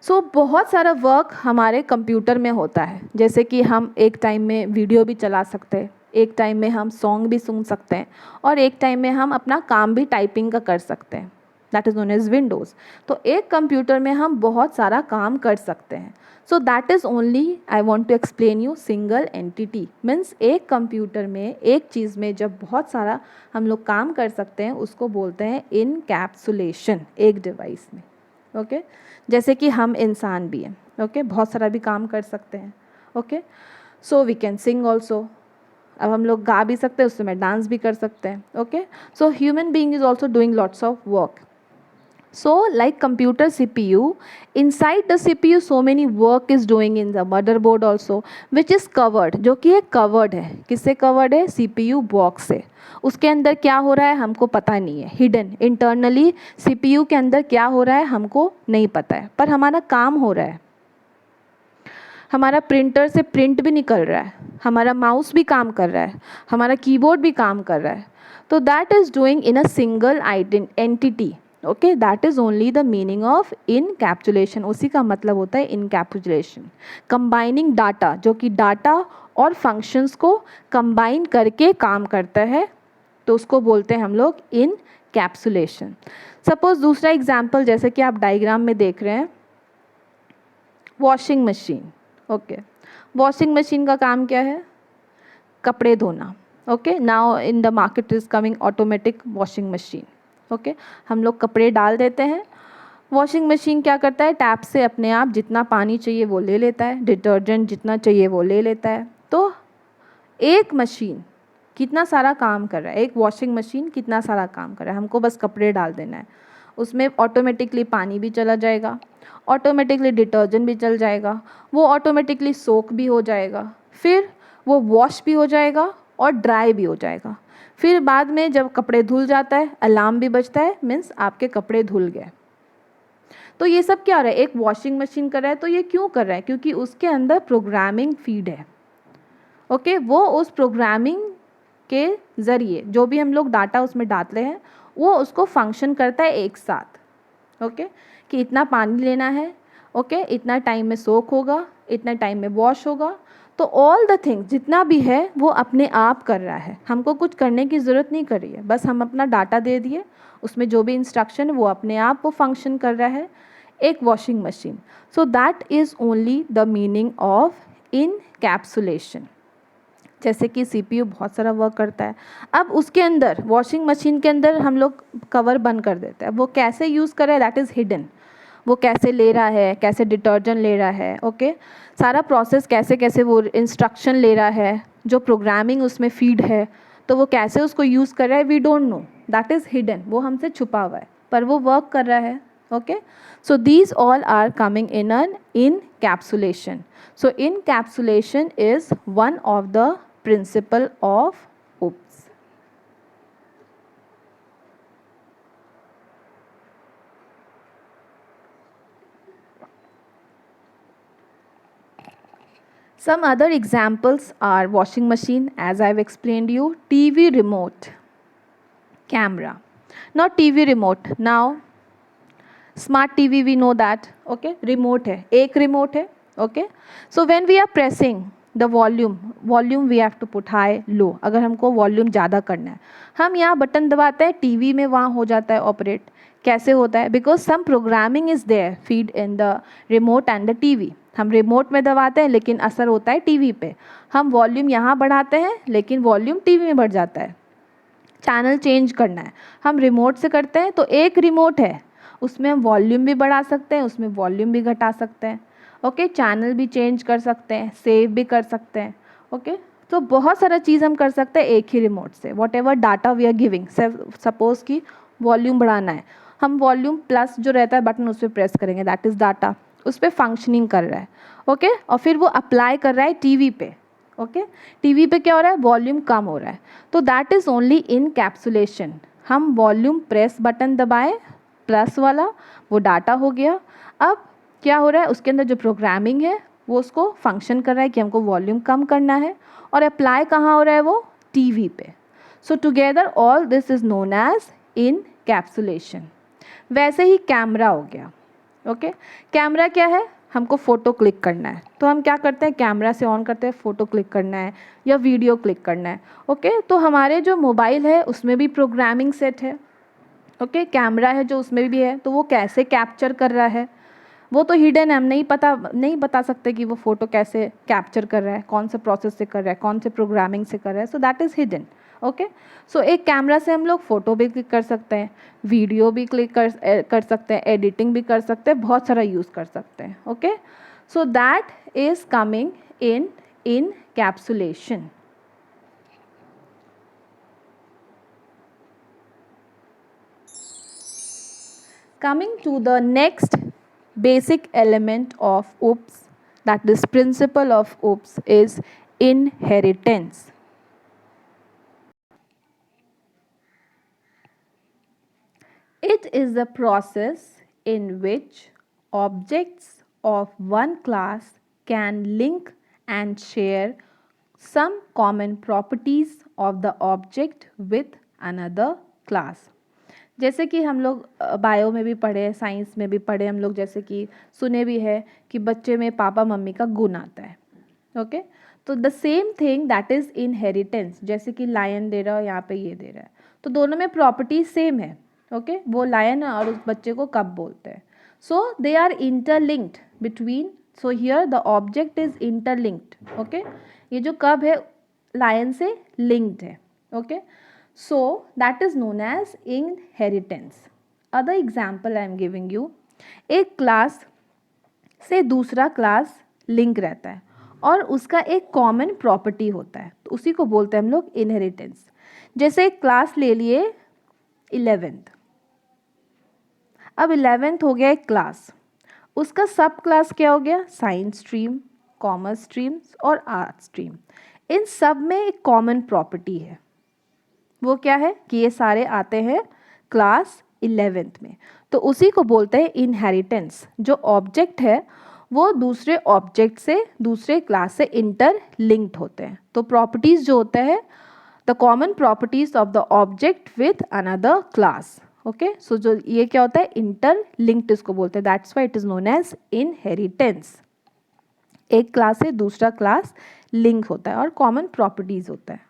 So बहुत सारा वर्क हमारे कंप्यूटर में होता है, जैसे कि हम एक टाइम में वीडियो भी चला सकते हैं, एक टाइम में हम सॉन्ग भी सुन सकते हैं, और एक टाइम में हम अपना काम भी टाइपिंग का कर सकते हैं, that is known as Windows. तो एक कंप्यूटर में हम बहुत सारा काम कर सकते हैं। So that is only I want to explain you single entity, means एक कंप्यूटर में एक चीज़ में जब बहुत सारा हम लोग काम कर सकते हैं उसको बोलते हैं इनकैप्सुलेशन, एक डिवाइस में, ओके। जैसे कि हम इंसान भी हैं, ओके, बहुत सारा भी काम कर सकते हैं, okay. So we can sing also, अब हम लोग गा भी सकते हैं, उस समय डांस भी कर सकते हैं, okay. So human being is also doing lots of work. So like computer CPU, inside the CPU so many work is doing in the motherboard also, which is covered, जो कि एक covered है, किससे covered है, CPU box से। उसके अंदर क्या हो रहा है हमको पता नहीं है, हिडन, इंटरनली CPU के अंदर क्या हो रहा है हमको नहीं पता है, पर हमारा काम हो रहा है। हमारा प्रिंटर से प्रिंट भी निकल रहा है, हमारा माउस भी काम कर रहा है, हमारा कीबोर्ड भी काम कर रहा है. तो that is doing in a single entity. Okay, that is only the meaning of encapsulation. उसी का मतलब होता है इनकैप्सुलेशन. कंबाइनिंग डाटा, जो कि डाटा और फंक्शंस को कंबाइन करके काम करता है, तो उसको बोलते हैं हम लोग इनकैप्सुलेशन. सपोज दूसरा एग्जाम्पल, जैसे कि आप डायग्राम में देख रहे हैं, washing machine. Okay, washing machine का काम क्या है? कपड़े धोना. Okay, now in the market is coming automatic washing machine. Okay, हम लोग कपड़े डाल देते हैं, वॉशिंग मशीन क्या करता है, टैप से अपने आप जितना पानी चाहिए वो ले लेता है, डिटर्जेंट जितना चाहिए वो ले लेता है. तो एक मशीन कितना सारा काम कर रहा है, एक वॉशिंग मशीन कितना सारा काम कर रहा है. हमको बस कपड़े डाल देना है, उसमें ऑटोमेटिकली पानी भी चला जाएगा, ऑटोमेटिकली डिटर्जेंट भी चल जाएगा, वो ऑटोमेटिकली सोक भी हो जाएगा, फिर वो वॉश भी हो जाएगा और ड्राई भी हो जाएगा. फिर बाद में जब कपड़े धुल जाता है, अलार्म भी बजता है, मीन्स आपके कपड़े धुल गए. तो ये सब क्या हो रहा है, एक वॉशिंग मशीन कर रहा है. तो ये क्यों कर रहा है? क्योंकि उसके अंदर प्रोग्रामिंग फीड है. ओके, वो उस प्रोग्रामिंग के ज़रिए जो भी हम लोग डाटा उसमें डालते हैं, वो उसको फंक्शन करता है एक साथ. ओके, कि इतना पानी लेना है, ओके, इतना टाइम में सोक होगा, इतना टाइम में वॉश होगा. तो ऑल द थिंग्स जितना भी है वो अपने आप कर रहा है, हमको कुछ करने की ज़रूरत नहीं कर रही है. बस हम अपना डाटा दे दिए, उसमें जो भी इंस्ट्रक्शन है वो अपने आप वो फंक्शन कर रहा है, एक washing machine. So that is only the meaning of encapsulation. जैसे कि सीपीयू बहुत सारा वर्क करता है, अब उसके अंदर वॉशिंग मशीन के अंदर हम लोग कवर बंद कर देते हैं. वो कैसे यूज़ कर रहा है, दैट इज़ हिडन. वो कैसे ले रहा है, कैसे डिटर्जेंट ले रहा है, ओके, सारा प्रोसेस कैसे कैसे वो इंस्ट्रक्शन ले रहा है, जो प्रोग्रामिंग उसमें फीड है, तो वो कैसे उसको यूज़ कर रहा है, we don't know, that is hidden. वो हमसे छुपा हुआ है, पर वो वर्क कर रहा है. Okay, so these all are coming in an encapsulation. So encapsulation is one of the principle of OOPS. Some other examples are washing machine, as I've explained you, TV remote, camera. Not TV remote, now smart TV, we know that. Okay, remote है, एक remote है. Okay, so when we are pressing the volume we have to put high low. अगर हमको volume ज़्यादा करना है, हम यहाँ बटन दबाते हैं, टीवी में वहाँ हो जाता है ऑपरेट. कैसे होता है? Because some programming is there feed in the remote and the TV. हम रिमोट में दबाते हैं लेकिन असर होता है टीवी पे. हम वॉल्यूम यहाँ बढ़ाते हैं लेकिन वॉल्यूम टीवी में बढ़ जाता है. चैनल चेंज करना है, हम रिमोट से करते हैं. तो एक रिमोट है, उसमें हम वॉल्यूम भी बढ़ा सकते हैं, उसमें वॉल्यूम भी घटा सकते हैं. ओके, चैनल भी चेंज कर सकते हैं, सेव भी कर सकते हैं. ओके, तो बहुत सारा चीज़ हम कर सकते हैं एक ही रिमोट से. Whatever data we are giving, suppose कि वॉल्यूम बढ़ाना है, हम वॉल्यूम प्लस जो रहता है बटन उस पर प्रेस करेंगे, दैट इज़ डाटा, उस पर फंक्शनिंग कर रहा है. ओके, और फिर वो अप्लाई कर रहा है टीवी पे. ओके, टीवी पे क्या हो रहा है, वॉल्यूम कम हो रहा है. तो दैट इज़ ओनली इनकैप्सुलेशन. हम वॉल्यूम प्रेस बटन दबाएं, प्लस वाला, वो डाटा हो गया. अब क्या हो रहा है, उसके अंदर जो प्रोग्रामिंग है वो उसको फंक्शन कर रहा है कि हमको वॉल्यूम कम करना है, और अप्लाई कहाँ हो रहा है, वो टीवी पे. So together all this is known as encapsulation. वैसे ही कैमरा हो गया. ओके, कैमरा क्या है, हमको फ़ोटो क्लिक करना है, तो हम क्या करते हैं, कैमरा से ऑन करते हैं, फ़ोटो क्लिक करना है या वीडियो क्लिक करना है. ओके, तो हमारे जो मोबाइल है उसमें भी प्रोग्रामिंग सेट है. ओके, कैमरा है जो उसमें भी है, तो वो कैसे कैप्चर कर रहा है वो तो हिडन है, हम नहीं बता सकते कि वो फ़ोटो कैसे कैप्चर कर रहा है, कौन से प्रोसेस से कर रहा है, कौन से प्रोग्रामिंग से कर रहा है. So that is hidden. Okay, so एक कैमरा से हम लोग फ़ोटो भी क्लिक कर सकते हैं, वीडियो भी क्लिक कर सकते हैं, एडिटिंग भी कर सकते हैं, बहुत सारा यूज़ कर सकते हैं. Okay, so that is coming in capsulation. Coming to the next basic element of OOPS, that is principle of OOPS, is inheritance. It is the process in which objects of one class can link and share some common properties of the object with another class. जैसे कि हम लोग bio में भी पढ़े हैं, science में भी पढ़े हम लोग, जैसे कि सुने भी है कि बच्चे में पापा मम्मी का गुण आता है. ओके, तो the same thing that is inheritance. जैसे कि लायन दे रहा है, यहाँ पे ये दे रहा है, तो दोनों में प्रॉपर्टी सेम है. ओके, वो लायन और उस बच्चे को कब बोलते हैं. So they are interlinked between. So here the object is interlinked. Okay, ये जो कब है लायन से लिंक्ड है. Okay, so that is known as inheritance. Other example I am giving you, एक क्लास से दूसरा क्लास लिंक रहता है और उसका एक कॉमन प्रॉपर्टी होता है, तो उसी को बोलते हैं हम लोग इनहेरिटेंस. जैसे एक क्लास ले लिए 11th. अब 11th हो गया एक क्लास, उसका सब क्लास क्या हो गया, साइंस स्ट्रीम, कॉमर्स स्ट्रीम्स और आर्ट स्ट्रीम. इन सब में एक कॉमन प्रॉपर्टी है. वो क्या है कि ये सारे आते हैं क्लास 11th में, तो उसी को बोलते हैं इनहेरिटेंस. जो ऑब्जेक्ट है वो दूसरे ऑब्जेक्ट से, दूसरे क्लास से इंटरलिंक्ड होते हैं. तो प्रॉपर्टीज़ जो होते हैं, the common properties of the object with another class. Okay, so जो ये क्या होता है, इंटरलिंक्ड इसको बोलते हैं. That's why it is known as inheritance. एक क्लास से दूसरा क्लास लिंक होता है और कॉमन प्रॉपर्टीज होता है.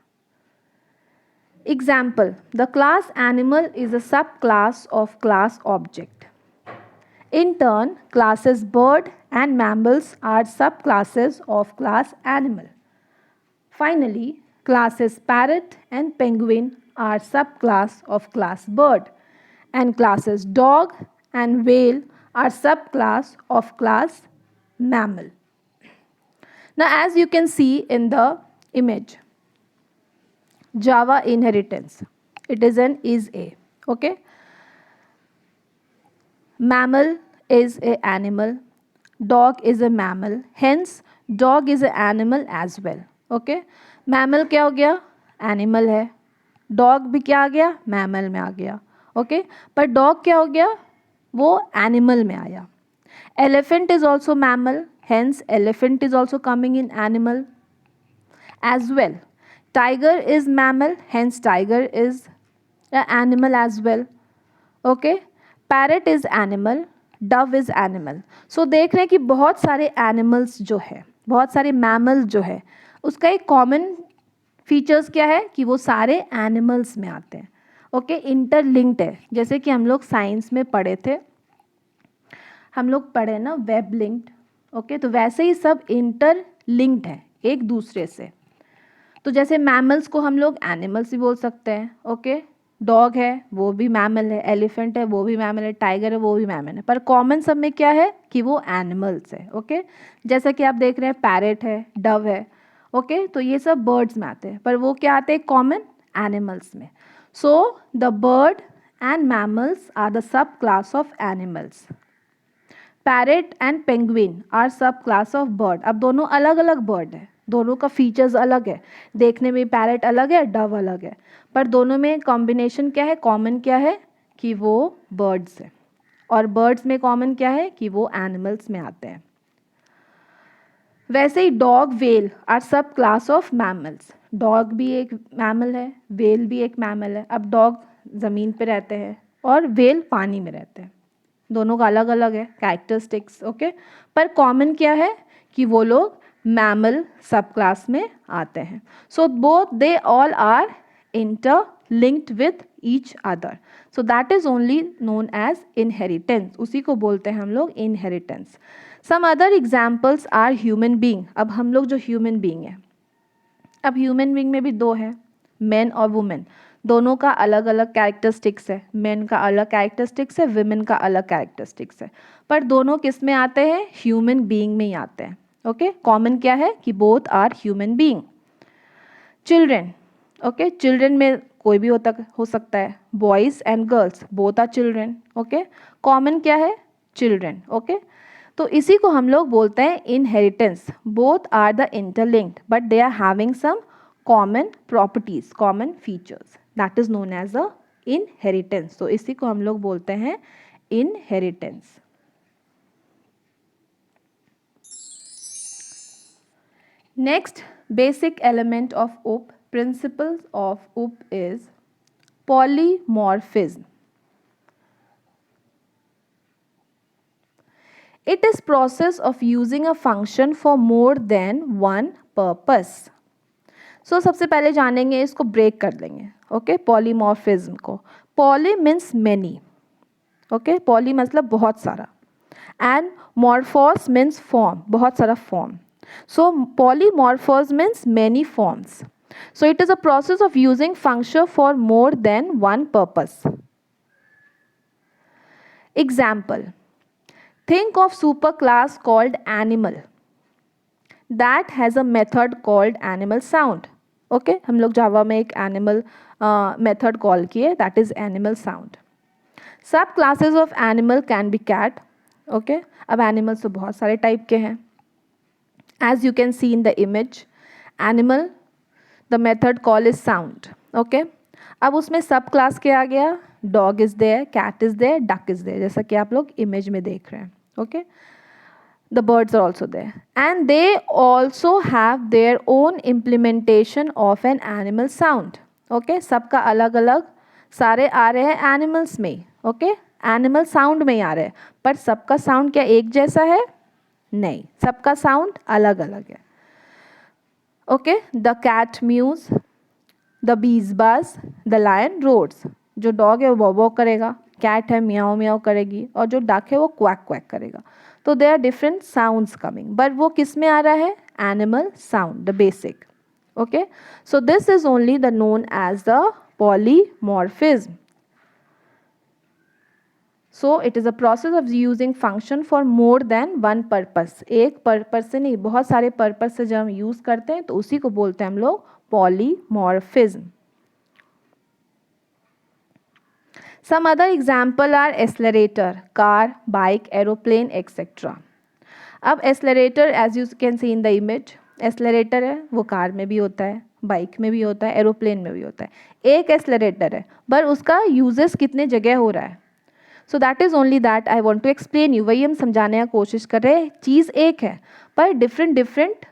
Example, the class animal is a subclass of class object. In turn, classes bird and mammals are subclasses of class animal. Finally, classes parrot and penguin are subclass of class bird, and classes dog and whale are subclass of class mammal. Now, as you can see in the image, Java inheritance, it is an is a. Okay, mammal is a animal, dog is a mammal, hence dog is an animal as well. Okay, mammal क्या हो गया, animal है, dog भी क्या आ गया, mammal में आ गया. Okay, पर dog क्या हो गया, वो animal में आया. Elephant is also mammal, hence elephant is also coming in animal as well. Tiger is mammal, hence tiger is an animal as well. Okay, parrot is animal, dove is animal. So देख रहे हैं कि बहुत सारे animals जो है, बहुत सारे mammals जो है, उसका एक common features क्या है कि वो सारे animals में आते हैं. Okay, interlinked है. जैसे कि हम लोग साइंस में पढ़े थे, हम लोग पढ़े ना वेब लिंक्ड. ओके, तो वैसे ही सब इंटरलिंक्ड है एक दूसरे से. तो जैसे मैमल्स को हम लोग एनिमल्स भी बोल सकते हैं. ओके, डॉग है वो भी मैमल है, एलिफेंट है वो भी मैमल है, टाइगर है वो भी मैमल है, पर कॉमन सब में क्या है कि वो एनिमल्स है. ओके, जैसा कि आप देख रहे हैं पैरेट है, डव है. ओके, तो ये सब बर्ड्स में आते हैं, पर वो क्या आते हैं कॉमन एनिमल्स में. So the bird and mammals are the sub class of animals. Parrot and penguin are sub class of bird. अब दोनों अलग अलग बर्ड है, दोनों का फीचर्स अलग है, देखने में पैरेट अलग है, डव अलग है, पर दोनों में कॉम्बिनेशन क्या है, कॉमन क्या है कि वो बर्ड्स है. और बर्ड्स में कॉमन क्या है कि वो एनिमल्स में आते हैं. वैसे ही dog well are sub class of mammals. Dog भी एक मैमल है, वेल भी एक मैमल है. अब डॉग ज़मीन पे रहते हैं और वेल पानी में रहते हैं, दोनों का अलग अलग है कैरेक्टरिस्टिक्स. ओके, पर कॉमन क्या है कि वो लोग मैमल सब क्लास में आते हैं. So both they all are interlinked with each other. So that is only known as inheritance. उसी को बोलते हैं हम लोग inheritance. Some other examples are human being. अब हम लोग जो ह्यूमन बींग है, अब ह्यूमन बींग में भी दो है, मैन और वुमेन. दोनों का अलग अलग कैरेक्टरिस्टिक्स है. मैन का अलग कैरेक्टरिस्टिक्स है, विमेन का अलग कैरेक्टरिस्टिक्स है, पर दोनों किस में आते हैं, ह्यूमन बीइंग में ही आते हैं. ओके, कॉमन क्या है कि both are human being. Children. Okay, children में कोई भी हो सकता है, boys and girls both are children. Okay, common क्या है, चिल्ड्रेन. ओके, तो इसी को हम लोग बोलते हैं inheritance. Both are the interlinked but they are having some common properties, common features, that is known as a inheritance. तो इसी को हम लोग बोलते हैं inheritance. Next basic element of OOP, principles of OOP is polymorphism. It is process of using a function for more than one purpose. So सबसे पहले जानेंगे, इसको ब्रेक कर लेंगे. ओके, पॉलीमॉर्फिज्म को. Poly means many. Okay, poly मतलब बहुत सारा, एंड मॉर्फोस मीन्स फॉर्म, बहुत सारा form. So polymorphos means many forms. So it is a process of using function for more than one purpose. Example: think of superclass called animal that has a method called animal sound. Okay, हम लोग जावा में एक animal method call किए, that is animal sound. सब classes of animal can be cat. Okay, अब animals तो बहुत सारे टाइप के हैं. As you can see in the image, animal, the method call is sound. Okay, अब उसमें सब क्लास क्या आ गया? Dog is there, cat is there, duck is there, जैसा कि आप लोग इमेज में देख रहे हैं. Okay, the birds are also there and they also have their own implementation of an animal sound. Okay, सबका अलग अलग, सारे आ रहे हैं एनिमल्स में. ओके, एनिमल साउंड में ही आ रहे हैं, पर सबका साउंड क्या एक जैसा है? नहीं, सबका साउंड अलग अलग है. Okay, the cat mews, the bees buzz, the lion roars. जो डॉग है वो बॉ बॉ करेगा, कैट है म्याओ म्याओ करेगी, और जो डक है वो क्वैक क्वैक करेगा. तो they are different sounds coming, but वो किस में आ रहा है? Animal sound, the basic. Okay, so this is only the known as the polymorphism. So it is a process of using function for more than one purpose. एक purpose से नहीं, बहुत सारे पर्पस से जब हम यूज़ करते हैं तो उसी को बोलते हैं हम लोग polymorphism. Some other example are accelerator, car, bike, aeroplane, etc. अब accelerator as you can see in the image, accelerator है वो कार में भी होता है, बाइक में भी होता है, एरोप्लेन में भी होता है. एक एक्सलरेटर है, पर उसका यूजेस कितने जगह हो रहा है. So that is only that I want to explain you. वही हम समझाने का कोशिश कर रहे हैं. चीज़ एक है, पर डिफरेंट डिफरेंट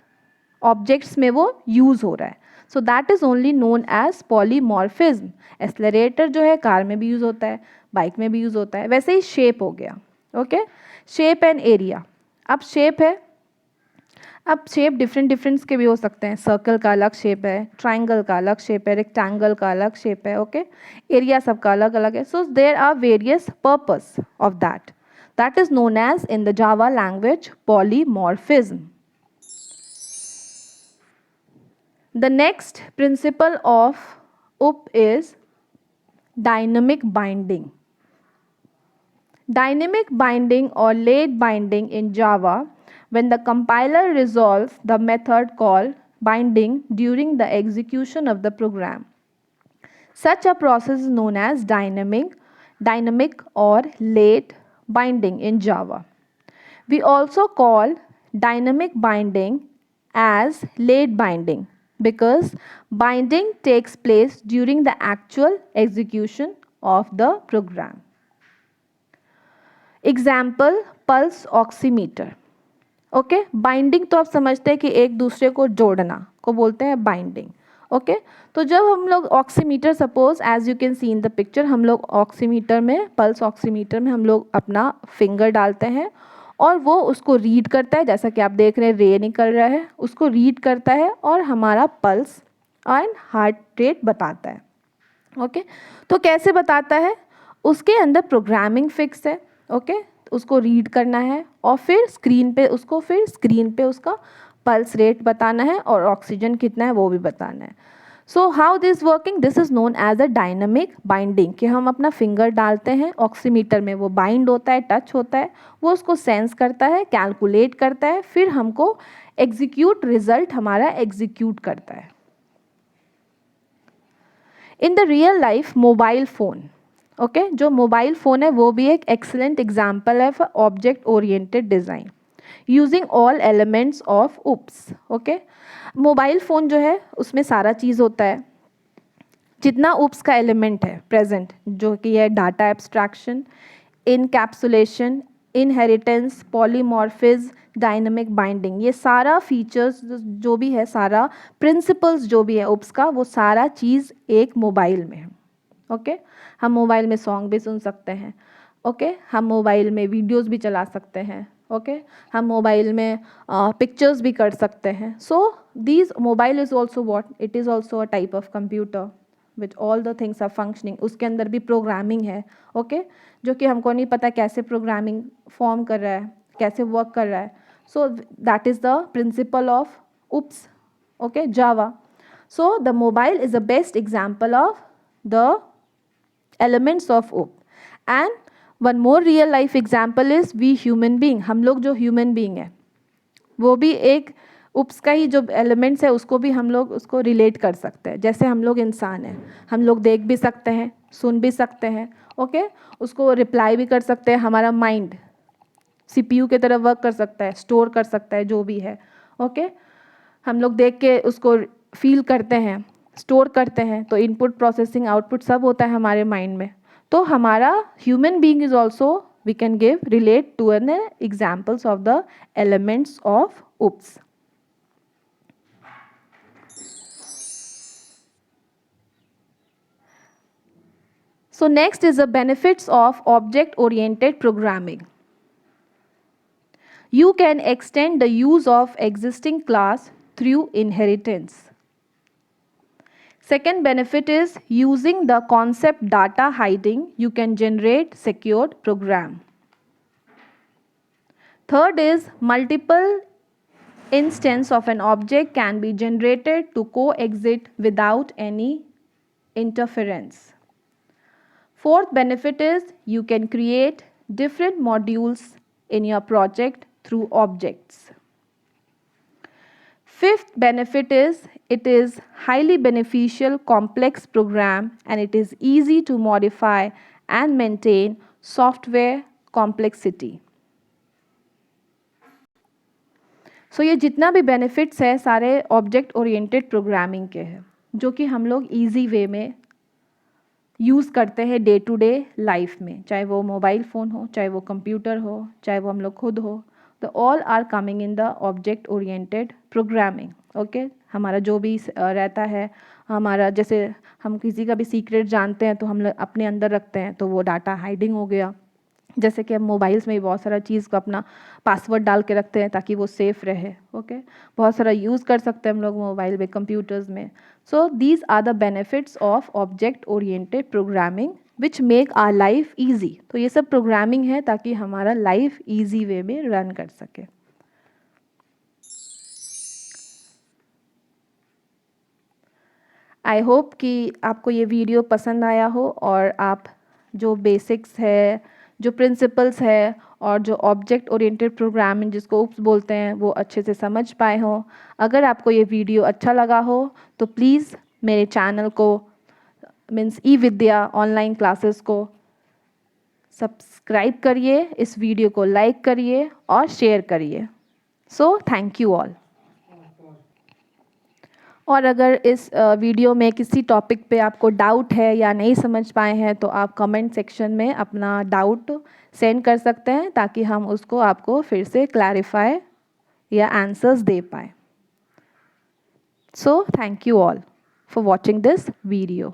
ऑब्जेक्ट्स में वो यूज़ हो रहा है. So that is only known as polymorphism. Accelerator जो है कार में भी यूज़ होता है, बाइक में भी यूज़ होता है. वैसे ही शेप हो गया. Okay, shape and area. अब शेप है, अब शेप डिफरेंट डिफरेंट्स के भी हो सकते हैं. सर्कल का अलग शेप है, ट्राइंगल का अलग शेप है, रेक्टेंगल का अलग शेप है. ओके, एरिया सबका अलग अलग है. So there are various purpose of that. That is known as in the Java language polymorphism. The next principle of OOP is dynamic binding. Dynamic binding or late binding in Java, when the compiler resolves the method called binding during the execution of the program. Such a process is known as dynamic or late binding in Java. We also call dynamic binding as late binding because binding takes place during the actual execution of the program. Example, pulse oximeter. Okay, binding तो आप समझते हैं कि एक दूसरे को जोड़ना को बोलते हैं बाइंडिंग. ओके, तो जब हम लोग oximeter, suppose as you can see in the picture, हम लोग ऑक्सीमीटर में, पल्स ऑक्सीमीटर में हम लोग अपना फिंगर डालते हैं और वो उसको रीड करता है. जैसा कि आप देख रहे हैं रे निकल रहा है, उसको रीड करता है और हमारा पल्स एंड हार्ट रेट बताता है. ओके, तो कैसे बताता है? उसके अंदर प्रोग्रामिंग फिक्स है. ओके, उसको रीड करना है और फिर स्क्रीन पे उसका पल्स रेट बताना है और ऑक्सीजन कितना है वो भी बताना है. So how this working, this is known as a dynamic binding. कि हम अपना फिंगर डालते हैं ऑक्सीमीटर में, वो बाइंड होता है, टच होता है, वो उसको सेंस करता है, कैलकुलेट करता है, फिर हमको एग्जीक्यूट, रिजल्ट हमारा एग्जीक्यूट करता है. In the real life mobile phone, okay, जो मोबाइल फ़ोन है वो भी एक एक्सलेंट एग्जाम्पल है for object oriented design using all elements of oops. Okay, mobile phone जो है उसमें सारा चीज़ होता है, जितना उप्स का एलिमेंट है प्रेजेंट, जो कि है data abstraction, encapsulation, inheritance, polymorphism, dynamic binding, ये सारा फीचर्स जो भी है, सारा प्रिंसिपल्स जो भी है उप्स का, वो सारा चीज़ एक मोबाइल में है। ओके, हम मोबाइल में सॉन्ग भी सुन सकते हैं। ओके, हम मोबाइल में वीडियोस भी चला सकते हैं। ओके, हम मोबाइल में पिक्चर्स भी कर सकते हैं। So these mobile is also what, it is also a type of computer which all the things are functioning. उसके अंदर भी प्रोग्रामिंग है। ओके, जो कि हमको नहीं पता कैसे प्रोग्रामिंग फॉर्म कर रहा है, कैसे वर्क कर रहा है। So that is the principle of oops. Okay, Java. So the mobile is the best example of the elements of OOP. And one more real life example is we human being, हम लोग जो human being है वो भी एक UPS का ही जो elements है उसको भी हम लोग उसको relate कर सकते हैं। जैसे हम लोग इंसान हैं, हम लोग देख भी सकते हैं, सुन भी सकते हैं। ओके, उसको reply भी कर सकते हैं। हमारा mind CPU के तरह वर्क कर सकता है, स्टोर कर सकता है जो भी है। ओके, हम लोग देख के उसको फील करते हैं, स्टोर करते हैं, तो इनपुट प्रोसेसिंग आउटपुट सब होता है हमारे माइंड में। तो हमारा human being is also we can give relate to an examples of the elements of OOPs. So next is the benefits of object oriented programming. You can extend the use of existing class through inheritance. Second benefit is using the concept data hiding, you can generate secured program. Third is multiple instance of an object can be generated to coexist without any interference. Fourth benefit is you can create different modules in your project through objects. Fifth benefit is it is highly beneficial complex program and it is easy to modify and maintain software complexity. So ये जितना भी benefits है सारे object oriented programming के हैं जो कि हम लोग easy way में यूज़ करते हैं डे टू डे लाइफ में, चाहे वो मोबाइल फ़ोन हो, चाहे वो कंप्यूटर हो, चाहे वो हम लोग खुद हो, तो all are coming in the object oriented programming. Okay, हमारा जो भी रहता है, हमारा जैसे हम किसी का भी सीक्रेट जानते हैं तो हम लोग अपने अंदर रखते हैं, तो वो डाटा हाइडिंग हो गया। जैसे कि हम मोबाइल्स में भी बहुत सारा चीज़ को अपना पासवर्ड डाल के रखते हैं ताकि वो सेफ़ रहे। ओके, बहुत सारा यूज़ कर सकते हैं हम लोग मोबाइल में, कंप्यूटर्स में। So these are the benefits of object oriented programming which make our life easy. तो ये सब प्रोग्रामिंग है ताकि हमारा लाइफ ईजी वे में रन कर सके। आई होप कि आपको ये वीडियो पसंद आया हो और आप जो बेसिक्स है, जो प्रिंसिपल्स है और जो ऑब्जेक्ट ओरिएंटेड प्रोग्रामिंग जिसको उप्स बोलते हैं वो अच्छे से समझ पाए हो। अगर आपको ये वीडियो अच्छा लगा हो तो प्लीज़ मेरे चैनल को मीन्स ई विद्या ऑनलाइन क्लासेस को सब्सक्राइब करिए, इस वीडियो को लाइक करिए और शेयर करिए। So thank you all. और अगर इस वीडियो में किसी टॉपिक पे आपको डाउट है या नहीं समझ पाए हैं तो आप कमेंट सेक्शन में अपना डाउट सेंड कर सकते हैं ताकि हम उसको आपको फिर से क्लैरिफाई या आंसर्स दे पाए। So thank you all for watching this video.